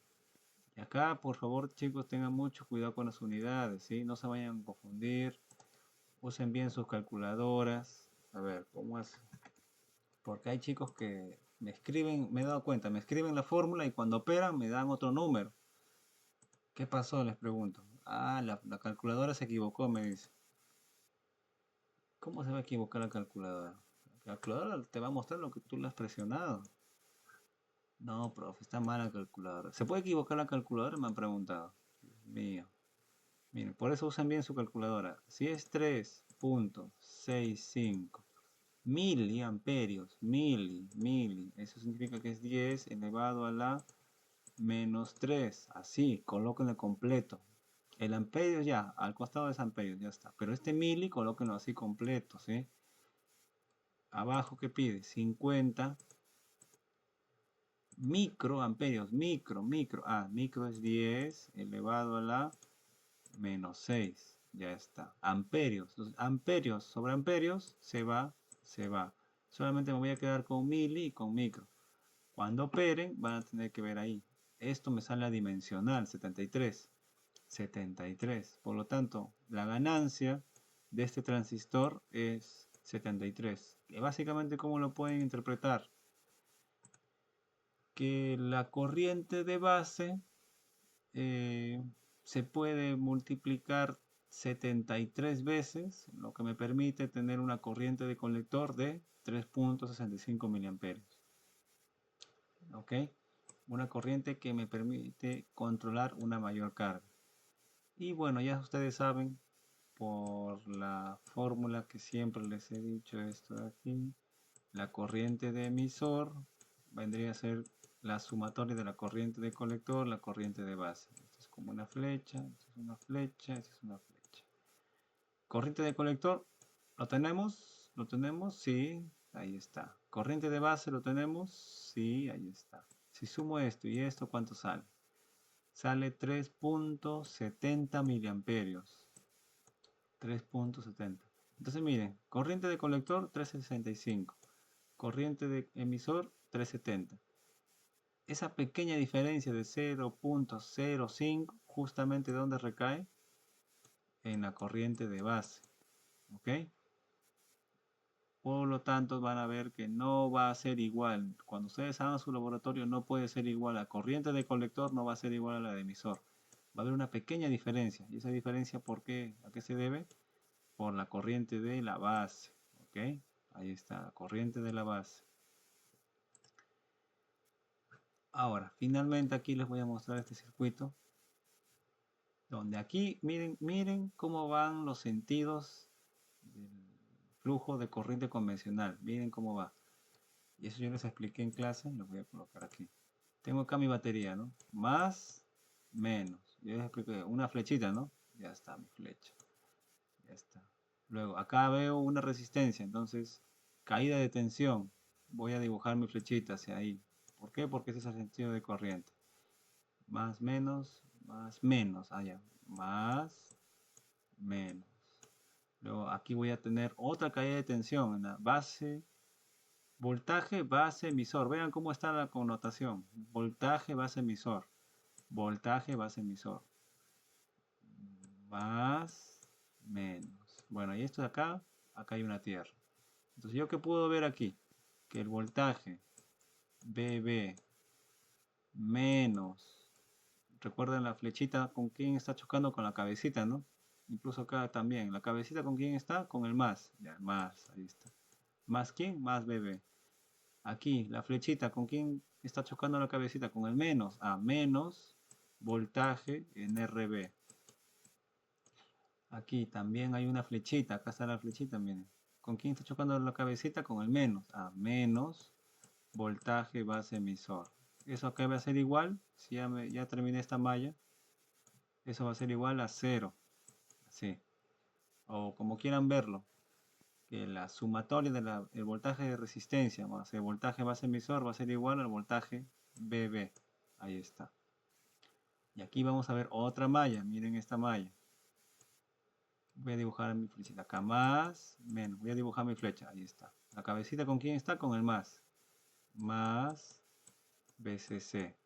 Y acá, por favor, chicos, tengan mucho cuidado con las unidades, ¿sí? No se vayan a confundir. Usen bien sus calculadoras. A ver, ¿cómo es? Porque hay chicos que me escriben, me he dado cuenta, me escriben la fórmula y cuando operan me dan otro número. ¿Qué pasó? Les pregunto. La calculadora se equivocó, me dice. ¿Cómo se va a equivocar la calculadora? La calculadora te va a mostrar lo que tú le has presionado. No, profe, está mala la calculadora. ¿Se puede equivocar la calculadora? Me han preguntado. Dios mío. Miren, por eso usen bien su calculadora. Si es 3.65 miliamperios, mili, eso significa que es 10 elevado a la menos 3. Así, colóquenlo completo. El amperio ya, al costado es amperios, ya está. Pero este mili, colóquenlo así completo, ¿sí? Abajo, ¿qué pide? 50 microamperios, micro. Micro es 10 elevado a la menos 6. Ya está. Amperios. Entonces, amperios sobre amperios se va. Solamente me voy a quedar con mili y con micro. Cuando operen, van a tener que ver ahí. Esto me sale a dimensional, 73. 73. Por lo tanto, la ganancia de este transistor es 73. Y básicamente, ¿cómo lo pueden interpretar? Que la corriente de base se puede multiplicar 73 veces, lo que me permite tener una corriente de colector de 3.65 miliamperios. ¿Ok? Una corriente que me permite controlar una mayor carga. Y bueno, ya ustedes saben, por la fórmula que siempre les he dicho esto de aquí, la corriente de emisor vendría a ser la sumatoria de la corriente de colector, la corriente de base. Esto es como una flecha, esto es una flecha, esto es una flecha. Corriente de colector, ¿lo tenemos? ¿Lo tenemos? Sí, ahí está. Corriente de base, ¿lo tenemos? Sí, ahí está. Si sumo esto y esto, ¿cuánto sale? Sale 3.70 miliamperios. 3.70. Entonces miren, corriente de colector 365. Corriente de emisor 370. Esa pequeña diferencia de 0.05 justamente donde recae en la corriente de base. ¿Ok? Por lo tanto van a ver que no va a ser igual. Cuando ustedes hagan su laboratorio no puede ser igual. La corriente de colector no va a ser igual a la de emisor. va a haber una pequeña diferencia. ¿Y esa diferencia por qué? ¿A qué se debe? Por la corriente de la base. ¿Ok? Ahí está, la corriente de la base. Ahora, finalmente aquí les voy a mostrar este circuito. Donde aquí, miren cómo van los sentidos del flujo de corriente convencional. Miren cómo va. Y eso yo les expliqué en clase. Lo voy a colocar aquí. Tengo acá mi batería, ¿no? Más, menos. Yo les expliqué una flechita, ¿no? Ya está mi flecha. Ya está. Luego, acá veo una resistencia. Entonces, caída de tensión. Voy a dibujar mi flechita hacia ahí. ¿Por qué? Porque ese es el sentido de corriente. Más, menos, más, menos. Allá. Más, menos. Luego aquí voy a tener otra caída de tensión en la base, voltaje, base, emisor. Vean cómo está la connotación. Voltaje, base, emisor. Voltaje, base, emisor. Más, menos. Bueno, y esto de acá, acá hay una tierra. Entonces, ¿yo qué puedo ver aquí? Que el voltaje BB menos, recuerden la flechita con quién está chocando, con la cabecita, ¿no? Incluso acá también, la cabecita con quién está, con el más, ya, más, ahí está. ¿Más quién? Más BB. Aquí, la flechita, ¿con quién está chocando la cabecita? Con el menos, menos voltaje en RB. Aquí también hay una flechita, acá está la flechita, miren. ¿Con quién está chocando la cabecita? Con el menos, menos voltaje base emisor. Eso acá va a ser igual, si ya terminé esta malla, eso va a ser igual a 0, así, o como quieran verlo, que la sumatoria del voltaje de resistencia más el voltaje base emisor va a ser igual al voltaje BB, ahí está. Y aquí vamos a ver otra malla, miren esta malla. Voy a dibujar mi flechita acá, más, menos, voy a dibujar mi flecha, ahí está. La cabecita con quién está, con el más BCC.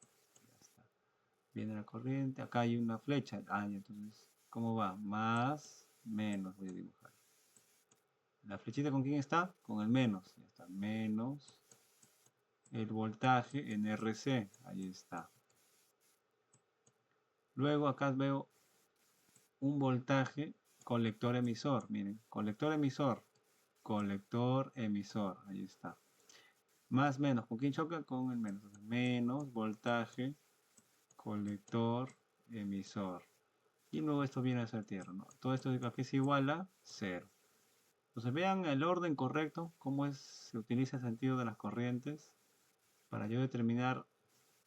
Viene la corriente, acá hay una flecha, entonces, ¿cómo va? Más, menos, voy a dibujar. ¿La flechita con quién está? Con el menos, ya está, menos el voltaje en RC, ahí está. Luego acá veo un voltaje colector emisor, miren, colector emisor, ahí está. Más, menos, ¿con quién choca? Con el menos, menos voltaje colector emisor. Y luego esto viene a ser tierra, ¿no? Todo esto aquí es igual a 0. Entonces vean el orden correcto, cómo se utiliza el sentido de las corrientes para yo determinar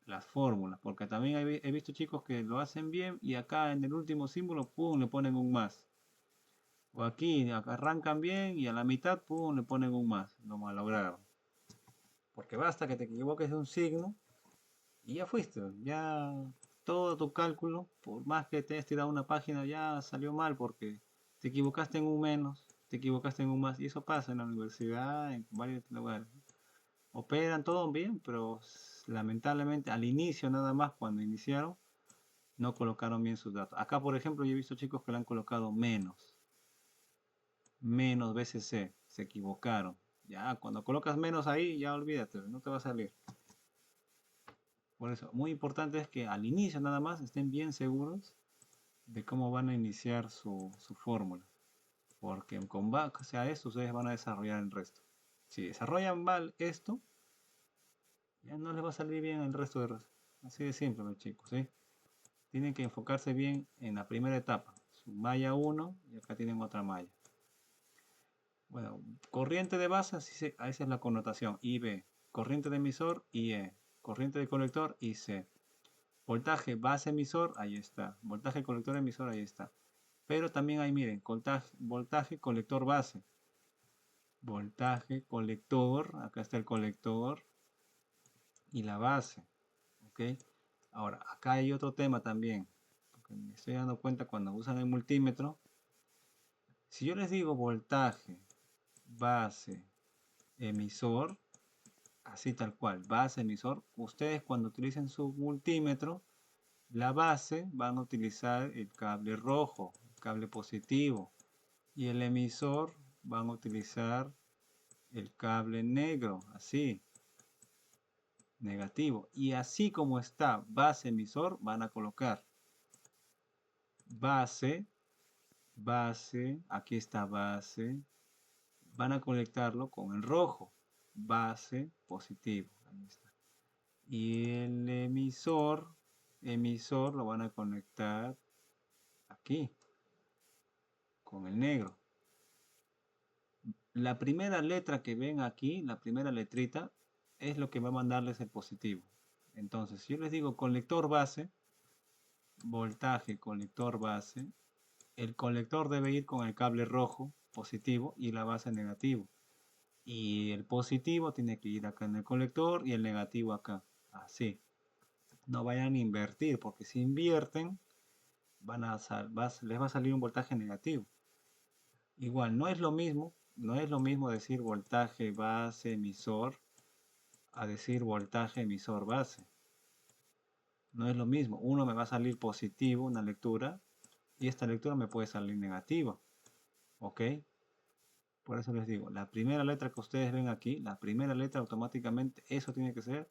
las fórmulas. Porque también he visto chicos que lo hacen bien y acá en el último símbolo, pum, le ponen un más. O aquí arrancan bien y a la mitad, pum, le ponen un más. Lo malograron. Porque basta que te equivoques de un signo y ya fuiste. Ya todo tu cálculo, por más que te hayas tirado una página, ya salió mal porque te equivocaste en un menos, te equivocaste en un más. Y eso pasa en la universidad, en varios lugares. Operan todo bien, pero lamentablemente al inicio nada más, cuando iniciaron, no colocaron bien sus datos. Acá, por ejemplo, yo he visto chicos que le han colocado menos BCC, se equivocaron. Ya, cuando colocas menos ahí, ya olvídate, no te va a salir. Por eso, muy importante es que al inicio nada más estén bien seguros de cómo van a iniciar su fórmula. Porque con base a eso ustedes van a desarrollar el resto. Si desarrollan mal esto, ya no les va a salir bien el resto de resto. Así de simple, los chicos, ¿sí? Tienen que enfocarse bien en la primera etapa. Su malla 1 y acá tienen otra malla. Bueno, corriente de base, esa es la connotación, IB. Corriente de emisor, IE. Corriente de colector, IC. Voltaje base emisor, ahí está. Voltaje colector emisor, ahí está. Pero también hay, miren, voltaje colector base. Voltaje colector, acá está el colector y la base. ¿Ok? Ahora, acá hay otro tema también. Porque me estoy dando cuenta cuando usan el multímetro. Si yo les digo voltaje, base, emisor, así tal cual, base, emisor, ustedes cuando utilicen su multímetro, la base van a utilizar el cable rojo, el cable positivo, y el emisor van a utilizar el cable negro, así, negativo. Y así como está base emisor, van a colocar. base, aquí está base, van a conectarlo con el rojo, base positivo, ahí está. Y el emisor lo van a conectar aquí, con el negro. La primera letra que ven aquí, la primera letrita, es lo que va a mandarles el positivo. Entonces, si yo les digo colector base, voltaje colector base, el colector debe ir con el cable rojo positivo y la base negativo. Y el positivo tiene que ir acá en el colector y el negativo acá. Así. No vayan a invertir, porque si invierten, les va a salir un voltaje negativo. Igual, no es lo mismo decir voltaje base emisor a decir voltaje emisor base. No es lo mismo. Uno me va a salir positivo, una lectura, y esta lectura me puede salir negativa. ¿Ok? Por eso les digo, la primera letra que ustedes ven aquí, la primera letra automáticamente, eso tiene que ser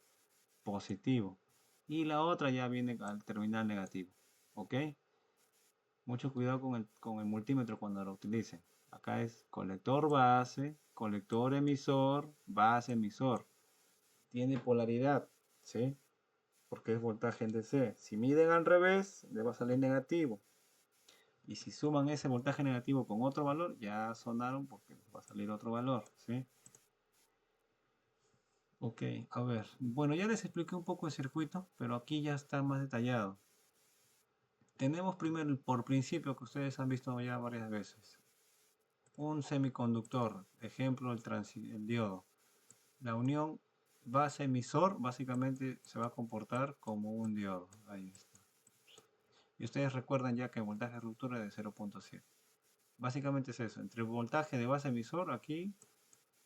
positivo. Y la otra ya viene al terminal negativo. ¿Ok? Mucho cuidado con el multímetro cuando lo utilicen. Acá es colector base, colector emisor, base emisor. Tiene polaridad, ¿sí? Porque es voltaje en DC. Si miden al revés, le va a salir negativo. Y si suman ese voltaje negativo con otro valor, ya sonaron porque va a salir otro valor, ¿sí? Ok, a ver. Bueno, ya les expliqué un poco el circuito, pero aquí ya está más detallado. Tenemos primero, por principio, que ustedes han visto ya varias veces. Un semiconductor, ejemplo, el diodo. La unión base-emisor básicamente se va a comportar como un diodo. Ahí está. Y ustedes recuerdan ya que el voltaje de ruptura es de 0.7. Básicamente es eso. Entre el voltaje de base emisor aquí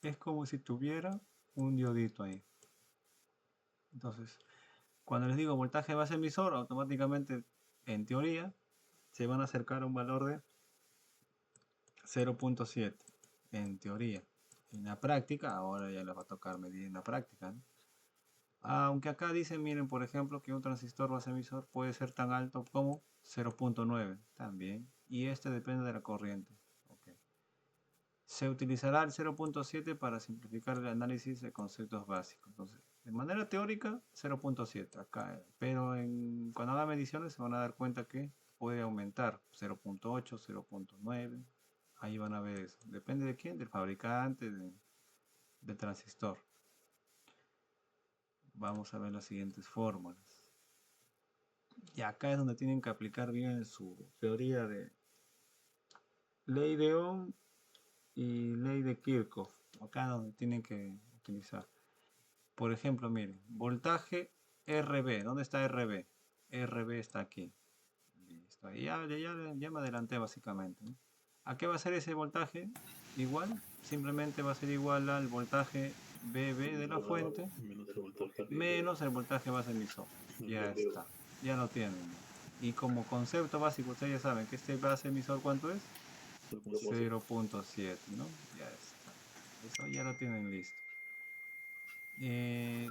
es como si tuviera un diodito ahí. Entonces, cuando les digo voltaje de base emisor, automáticamente, en teoría, se van a acercar a un valor de 0.7. En teoría. En la práctica, ahora ya les va a tocar medir en la práctica, ¿no? Aunque acá dicen, miren, por ejemplo, que un transistor base emisor puede ser tan alto como 0.9 también. Y este depende de la corriente. Okay. Se utilizará el 0.7 para simplificar el análisis de conceptos básicos. Entonces, de manera teórica, 0.7 acá. Pero cuando hagan mediciones se van a dar cuenta que puede aumentar 0.8, 0.9. Ahí van a ver eso. Depende de quién, del fabricante, del transistor. Vamos a ver las siguientes fórmulas. Y acá es donde tienen que aplicar bien su teoría de ley de Ohm y ley de Kirchhoff. Acá es donde tienen que utilizar. Por ejemplo, miren, voltaje RB. ¿Dónde está RB? RB está aquí. Listo. Ya me adelanté básicamente, ¿no? ¿A qué va a ser ese voltaje? Igual, simplemente va a ser igual al voltaje BB de la fuente menos el voltaje base emisor. Ya está. Ya lo tienen. Y como concepto básico, ustedes ya saben que este base emisor, ¿cuánto es? 0.7, ¿no? Ya está. Eso ya lo tienen listo. De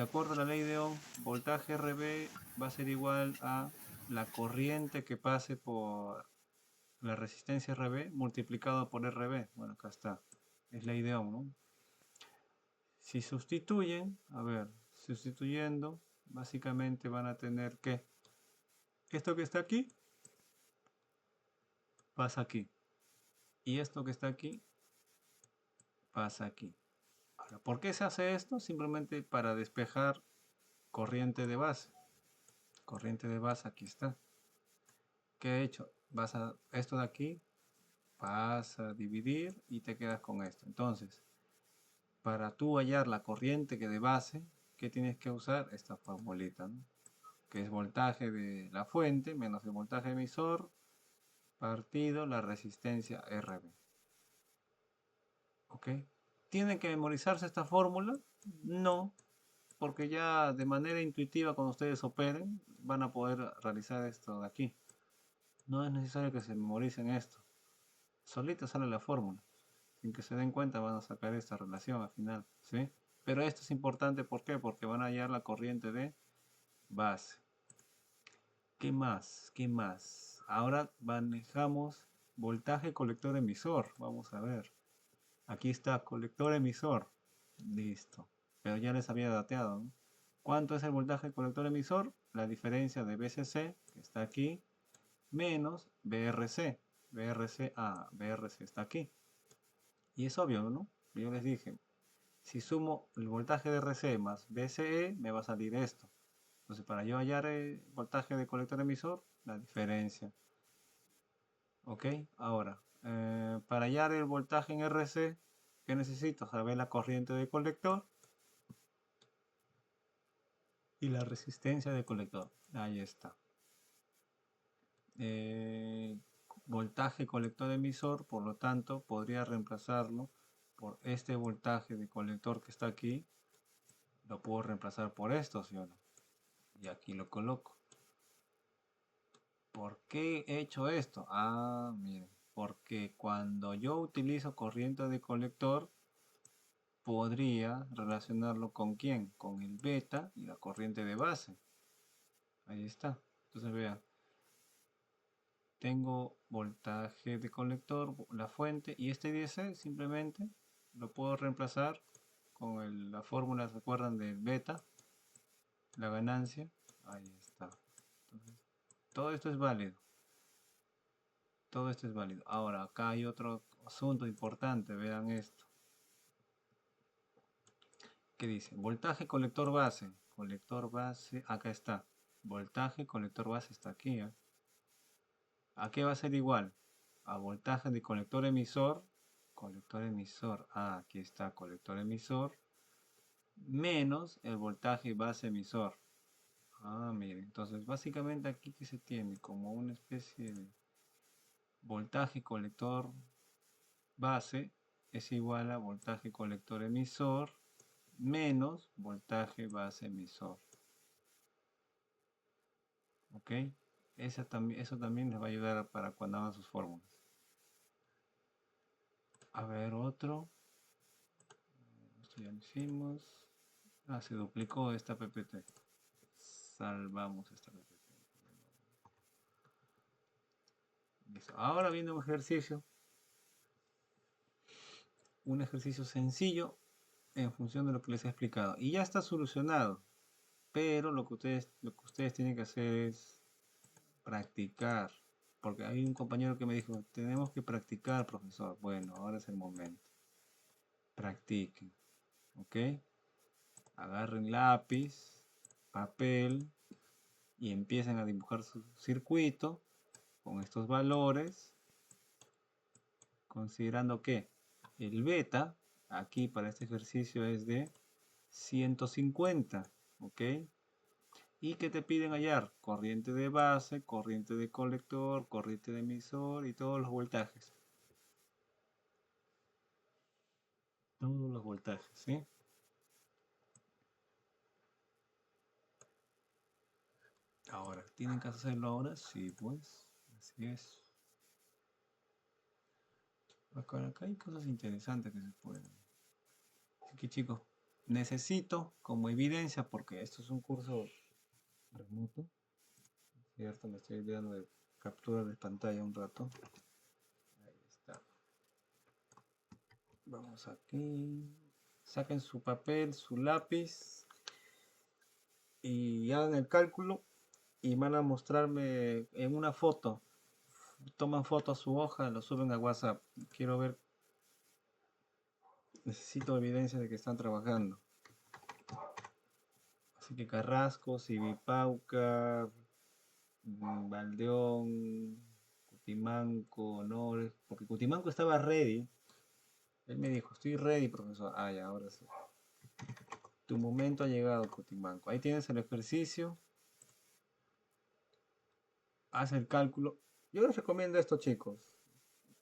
acuerdo a la ley de Ohm, voltaje RB va a ser igual a la corriente que pase por la resistencia RB multiplicado por RB. Bueno, acá está. Es ley de Ohm, ¿no? Si sustituyen, a ver, sustituyendo, básicamente van a tener que esto que está aquí pasa aquí. Y esto que está aquí pasa aquí. Ahora, ¿por qué se hace esto? Simplemente para despejar corriente de base. Corriente de base aquí está. ¿Qué he hecho? Esto de aquí vas a dividir y te quedas con esto. Entonces, para tú hallar la corriente que de base, ¿qué tienes que usar? Esta formulita, ¿no? Que es voltaje de la fuente menos el voltaje emisor partido la resistencia RB. ¿Ok? ¿Tienen que memorizarse esta fórmula? No, porque ya de manera intuitiva cuando ustedes operen van a poder realizar esto de aquí. No es necesario que se memoricen esto. Solita sale la fórmula. Sin que se den cuenta van a sacar esta relación al final, ¿sí? Pero esto es importante, ¿por qué? Porque van a hallar la corriente de base. ¿Qué más? ¿Qué más? Ahora manejamos voltaje colector emisor. Vamos a ver. Aquí está, colector emisor. Listo. Pero ya les había dateado, ¿no? ¿Cuánto es el voltaje colector emisor? La diferencia de VCC, que está aquí, menos VRC. VRC está aquí. Y es obvio, ¿no? Yo les dije, si sumo el voltaje de RC más VCE, me va a salir esto. Entonces, para yo hallar el voltaje de colector emisor, la diferencia. ¿Ok? Ahora, para hallar el voltaje en RC, ¿qué necesito? Saber la corriente de colector y la resistencia de colector. Ahí está. Voltaje colector emisor, por lo tanto, podría reemplazarlo por este voltaje de colector que está aquí. Lo puedo reemplazar por esto, ¿sí o no? Y aquí lo coloco. ¿Por qué he hecho esto? Ah, miren, porque cuando yo utilizo corriente de colector, podría relacionarlo con quién, con el beta y la corriente de base. Ahí está. Entonces vean, tengo voltaje de colector, la fuente y este DC simplemente lo puedo reemplazar con la fórmula, ¿se acuerdan del beta? La ganancia. Ahí está. Entonces, todo esto es válido. Todo esto es válido. Ahora, acá hay otro asunto importante, vean esto. ¿Qué dice? Voltaje colector base. Colector base, acá está. Voltaje colector base está aquí. ¿A qué va a ser igual? A voltaje de colector emisor. Colector emisor. Ah, aquí está colector emisor. Menos el voltaje base emisor. Ah, miren. Entonces, básicamente aquí que se tiene como una especie de voltaje colector base es igual a voltaje colector emisor menos voltaje base emisor. ¿Ok? Eso también les va a ayudar para cuando hagan sus fórmulas. A ver, otro. Esto ya lo hicimos. Ah, se duplicó esta PPT. Salvamos esta PPT. Listo. Ahora viene un ejercicio. Un ejercicio sencillo en función de lo que les he explicado. Y ya está solucionado. Pero lo que ustedes tienen que hacer es practicar. Porque hay un compañero que me dijo, tenemos que practicar, profesor. Bueno, ahora es el momento. Practiquen. ¿Ok? Agarren lápiz, papel y empiecen a dibujar su circuito con estos valores, considerando que el beta, aquí para este ejercicio es de 150. ¿Ok? Y que te piden hallar corriente de base, corriente de colector, corriente de emisor y todos los voltajes. Todos los voltajes, ¿sí? Ahora, ¿tienen que hacerlo ahora? Sí, pues, así es. Acá hay cosas interesantes que se pueden. Así que chicos, necesito como evidencia, porque esto es un curso remoto, ¿cierto? Me estoy olvidando de captura de pantalla un rato. Ahí está. Vamos aquí. Saquen su papel, su lápiz y hagan el cálculo y van a mostrarme en una foto. Toman foto a su hoja, lo suben a WhatsApp. Quiero ver, necesito evidencia de que están trabajando. Así que Carrasco, Sibipauca, Valdeón, Cutimanco, Honores, porque Cutimanco estaba ready. Él me dijo, estoy ready, profesor. Ah, ya, ahora sí. Tu momento ha llegado, Cutimanco. Ahí tienes el ejercicio. Haz el cálculo. Yo les recomiendo esto, chicos.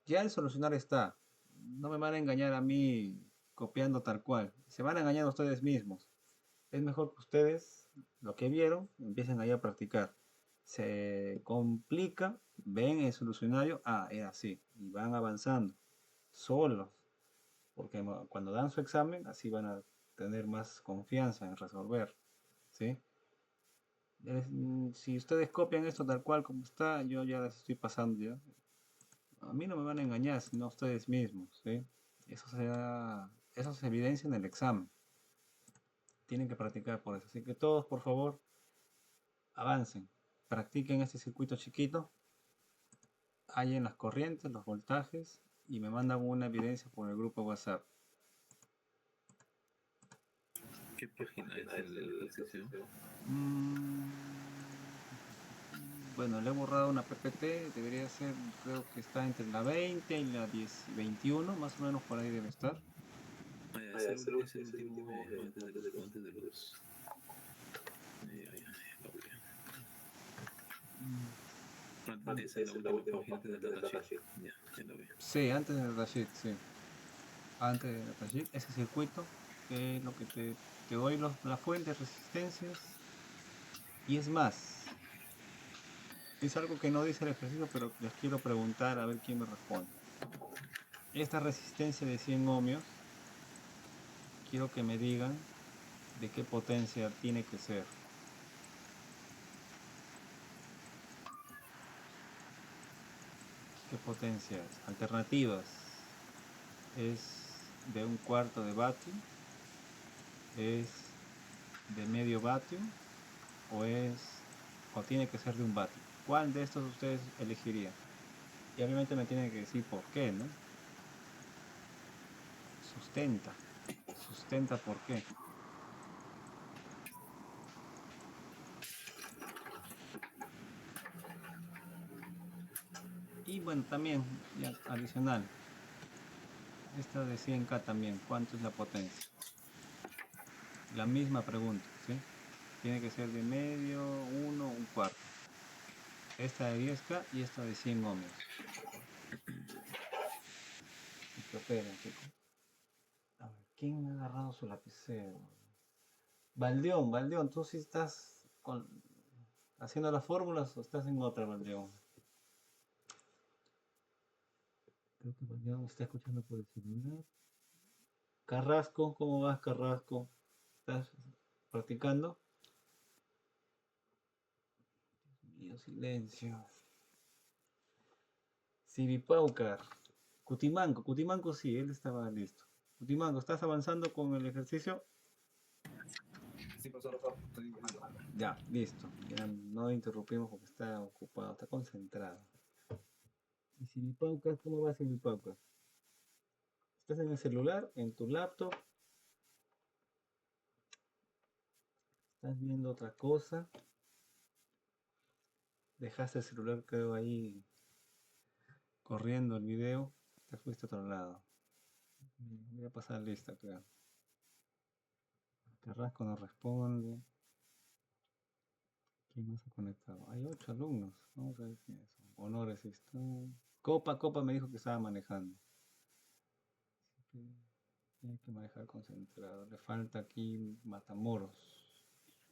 Ya el solucionar está. No me van a engañar a mí copiando tal cual. Se van a engañar a ustedes mismos. Es mejor que ustedes, lo que vieron, empiecen ahí a practicar. Se complica, ven el solucionario, ah, es así, y van avanzando, solos, porque cuando dan su examen, así van a tener más confianza en resolver, ¿sí? Si ustedes copian esto tal cual como está, yo ya les estoy pasando ya. A mí no me van a engañar, sino ustedes mismos, ¿sí? Eso se evidencia en el examen. Tienen que practicar por eso. Así que todos, por favor, avancen. Practiquen este circuito chiquito. Hallen las corrientes, los voltajes y me mandan una evidencia por el grupo WhatsApp. ¿Qué página es el ejercicio? Bueno, le he borrado una PPT, debería ser, creo que está entre la 20 y la 10, 21, más o menos por ahí debe estar. Es el último antes de los. Es la última página antes del datasheet. Ya lo veo. Sí, antes del datasheet, sí. Antes del datasheet, ese circuito, que es lo que te doy las fuentes, resistencias. Y es más, es algo que no dice el ejercicio, pero les quiero preguntar a ver quién me responde. Esta resistencia de 100 ohmios, quiero que me digan de qué potencia tiene que ser. ¿Qué potencia es? Alternativas. ¿Es de 1/4 de vatio? ¿Es de medio vatio? ¿O tiene que ser de 1 vatio? ¿Cuál de estos ustedes elegirían? Y obviamente me tienen que decir por qué, ¿no? Sustenta. Sustenta por qué. Y bueno, también, ya adicional, esta de 100K también, ¿cuánto es la potencia? La misma pregunta, ¿sí? Tiene que ser de medio, 1, 1/4. Esta de 10K y esta de 100 ohmios. Y que operen, chicos. A ver, ¿quién me ha agarrado su lapicero? Valdeón, ¿tú sí estás haciendo las fórmulas o estás en otra, Valdeón? Creo que Valdeón está escuchando por el celular. Carrasco, ¿cómo vas, Carrasco? ¿Estás practicando? Dios mío, silencio. Siripaucar. Cutimanco sí, él estaba listo. Cutimanco, ¿estás avanzando con el ejercicio? Sí, profesor, estoy viendo. Ya, listo. Ya no interrumpimos porque está ocupado, está concentrado. ¿Y Siripaucar, cómo va Siripaucar? ¿Estás en el celular, en tu laptop? ¿Estás viendo otra cosa? Dejaste el celular, creo, ahí corriendo el video. Te fuiste a otro lado. Voy a pasar lista, creo. Carrasco no responde. ¿Quién más ha conectado? Hay 8 alumnos. Vamos a ver quiénes son. Honores está. Copa me dijo que estaba manejando. Tiene que manejar concentrado. Le falta aquí Matamoros.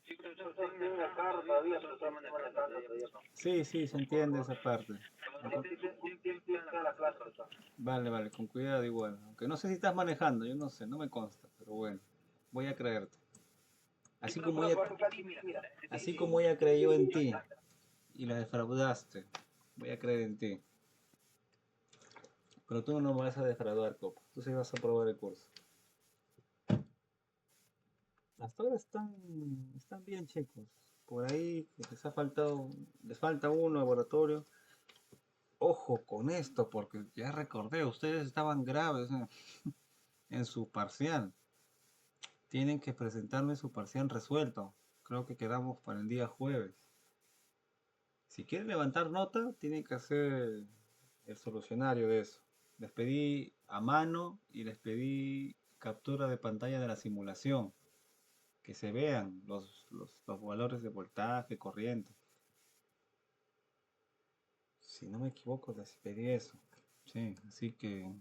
Sí, profesor, estoy en la carro todavía, pero estoy manejando todavía. Sí, se entiende esa parte. Empieza la clase, profesor. Vale, con cuidado igual. Aunque no sé si estás manejando, yo no sé, no me consta, pero bueno, voy a creerte. Así como ella creyó en ti y la defraudaste, voy a creer en ti. Pero tú no me vas a defraudar, Copa. Tú sí vas a aprobar el curso. Hasta ahora están bien, chicos. Por ahí les falta uno laboratorio. Ojo con esto, porque ya recordé, ustedes estaban graves en su parcial. Tienen que presentarme su parcial resuelto. Creo que quedamos para el día jueves. Si quieren levantar nota, tienen que hacer el solucionario de eso. Les pedí a mano y les pedí captura de pantalla de la simulación. Que se vean los valores de voltaje, corriente. Si no me equivoco, les pedí eso. Sí, así que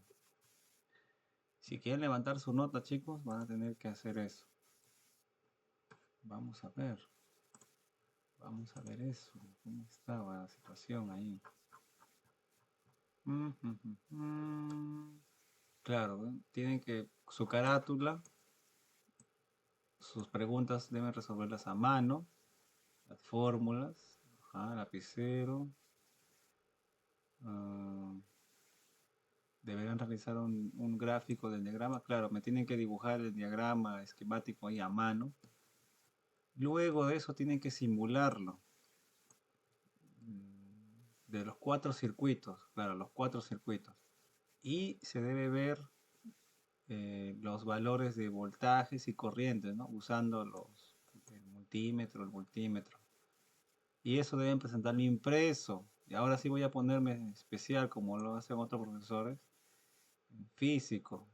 si quieren levantar su nota, chicos, van a tener que hacer eso. Vamos a ver. Vamos a ver eso. ¿Cómo estaba la situación ahí? Claro, ¿eh? Tienen que su carátula, sus preguntas deben resolverlas a mano. las fórmulas, lapicero. Deberán realizar un gráfico del diagrama. Claro, me tienen que dibujar el diagrama esquemático ahí a mano. Luego de eso tienen que simularlo. De los 4 circuitos, claro, los 4 circuitos. Y se debe ver los valores de voltajes y corrientes, ¿no? Usando el multímetro. Y eso deben presentarlo impreso. Y ahora sí voy a ponerme especial, como lo hacen otros profesores, en físico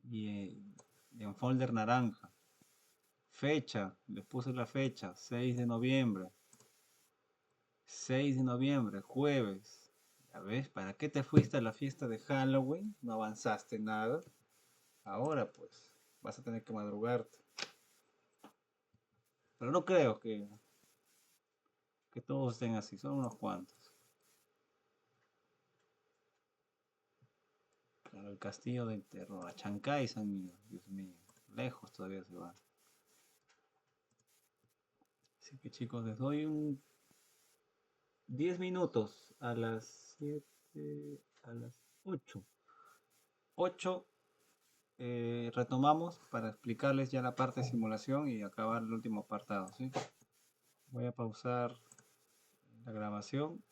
y en folder naranja. Fecha, les puse la fecha, 6 de noviembre. 6 de noviembre, jueves. Ya ves, ¿para qué te fuiste a la fiesta de Halloween? No avanzaste nada. Ahora pues, vas a tener que madrugarte. Pero no creo que todos estén así, son unos cuantos. Claro, el castillo del terror, a Chancay se han ido, Dios mío, lejos todavía se van. Así que chicos, les doy un 10 minutos a las 7, a las 8. 8 retomamos para explicarles ya la parte de simulación y acabar el último apartado, ¿sí? Voy a pausar la grabación.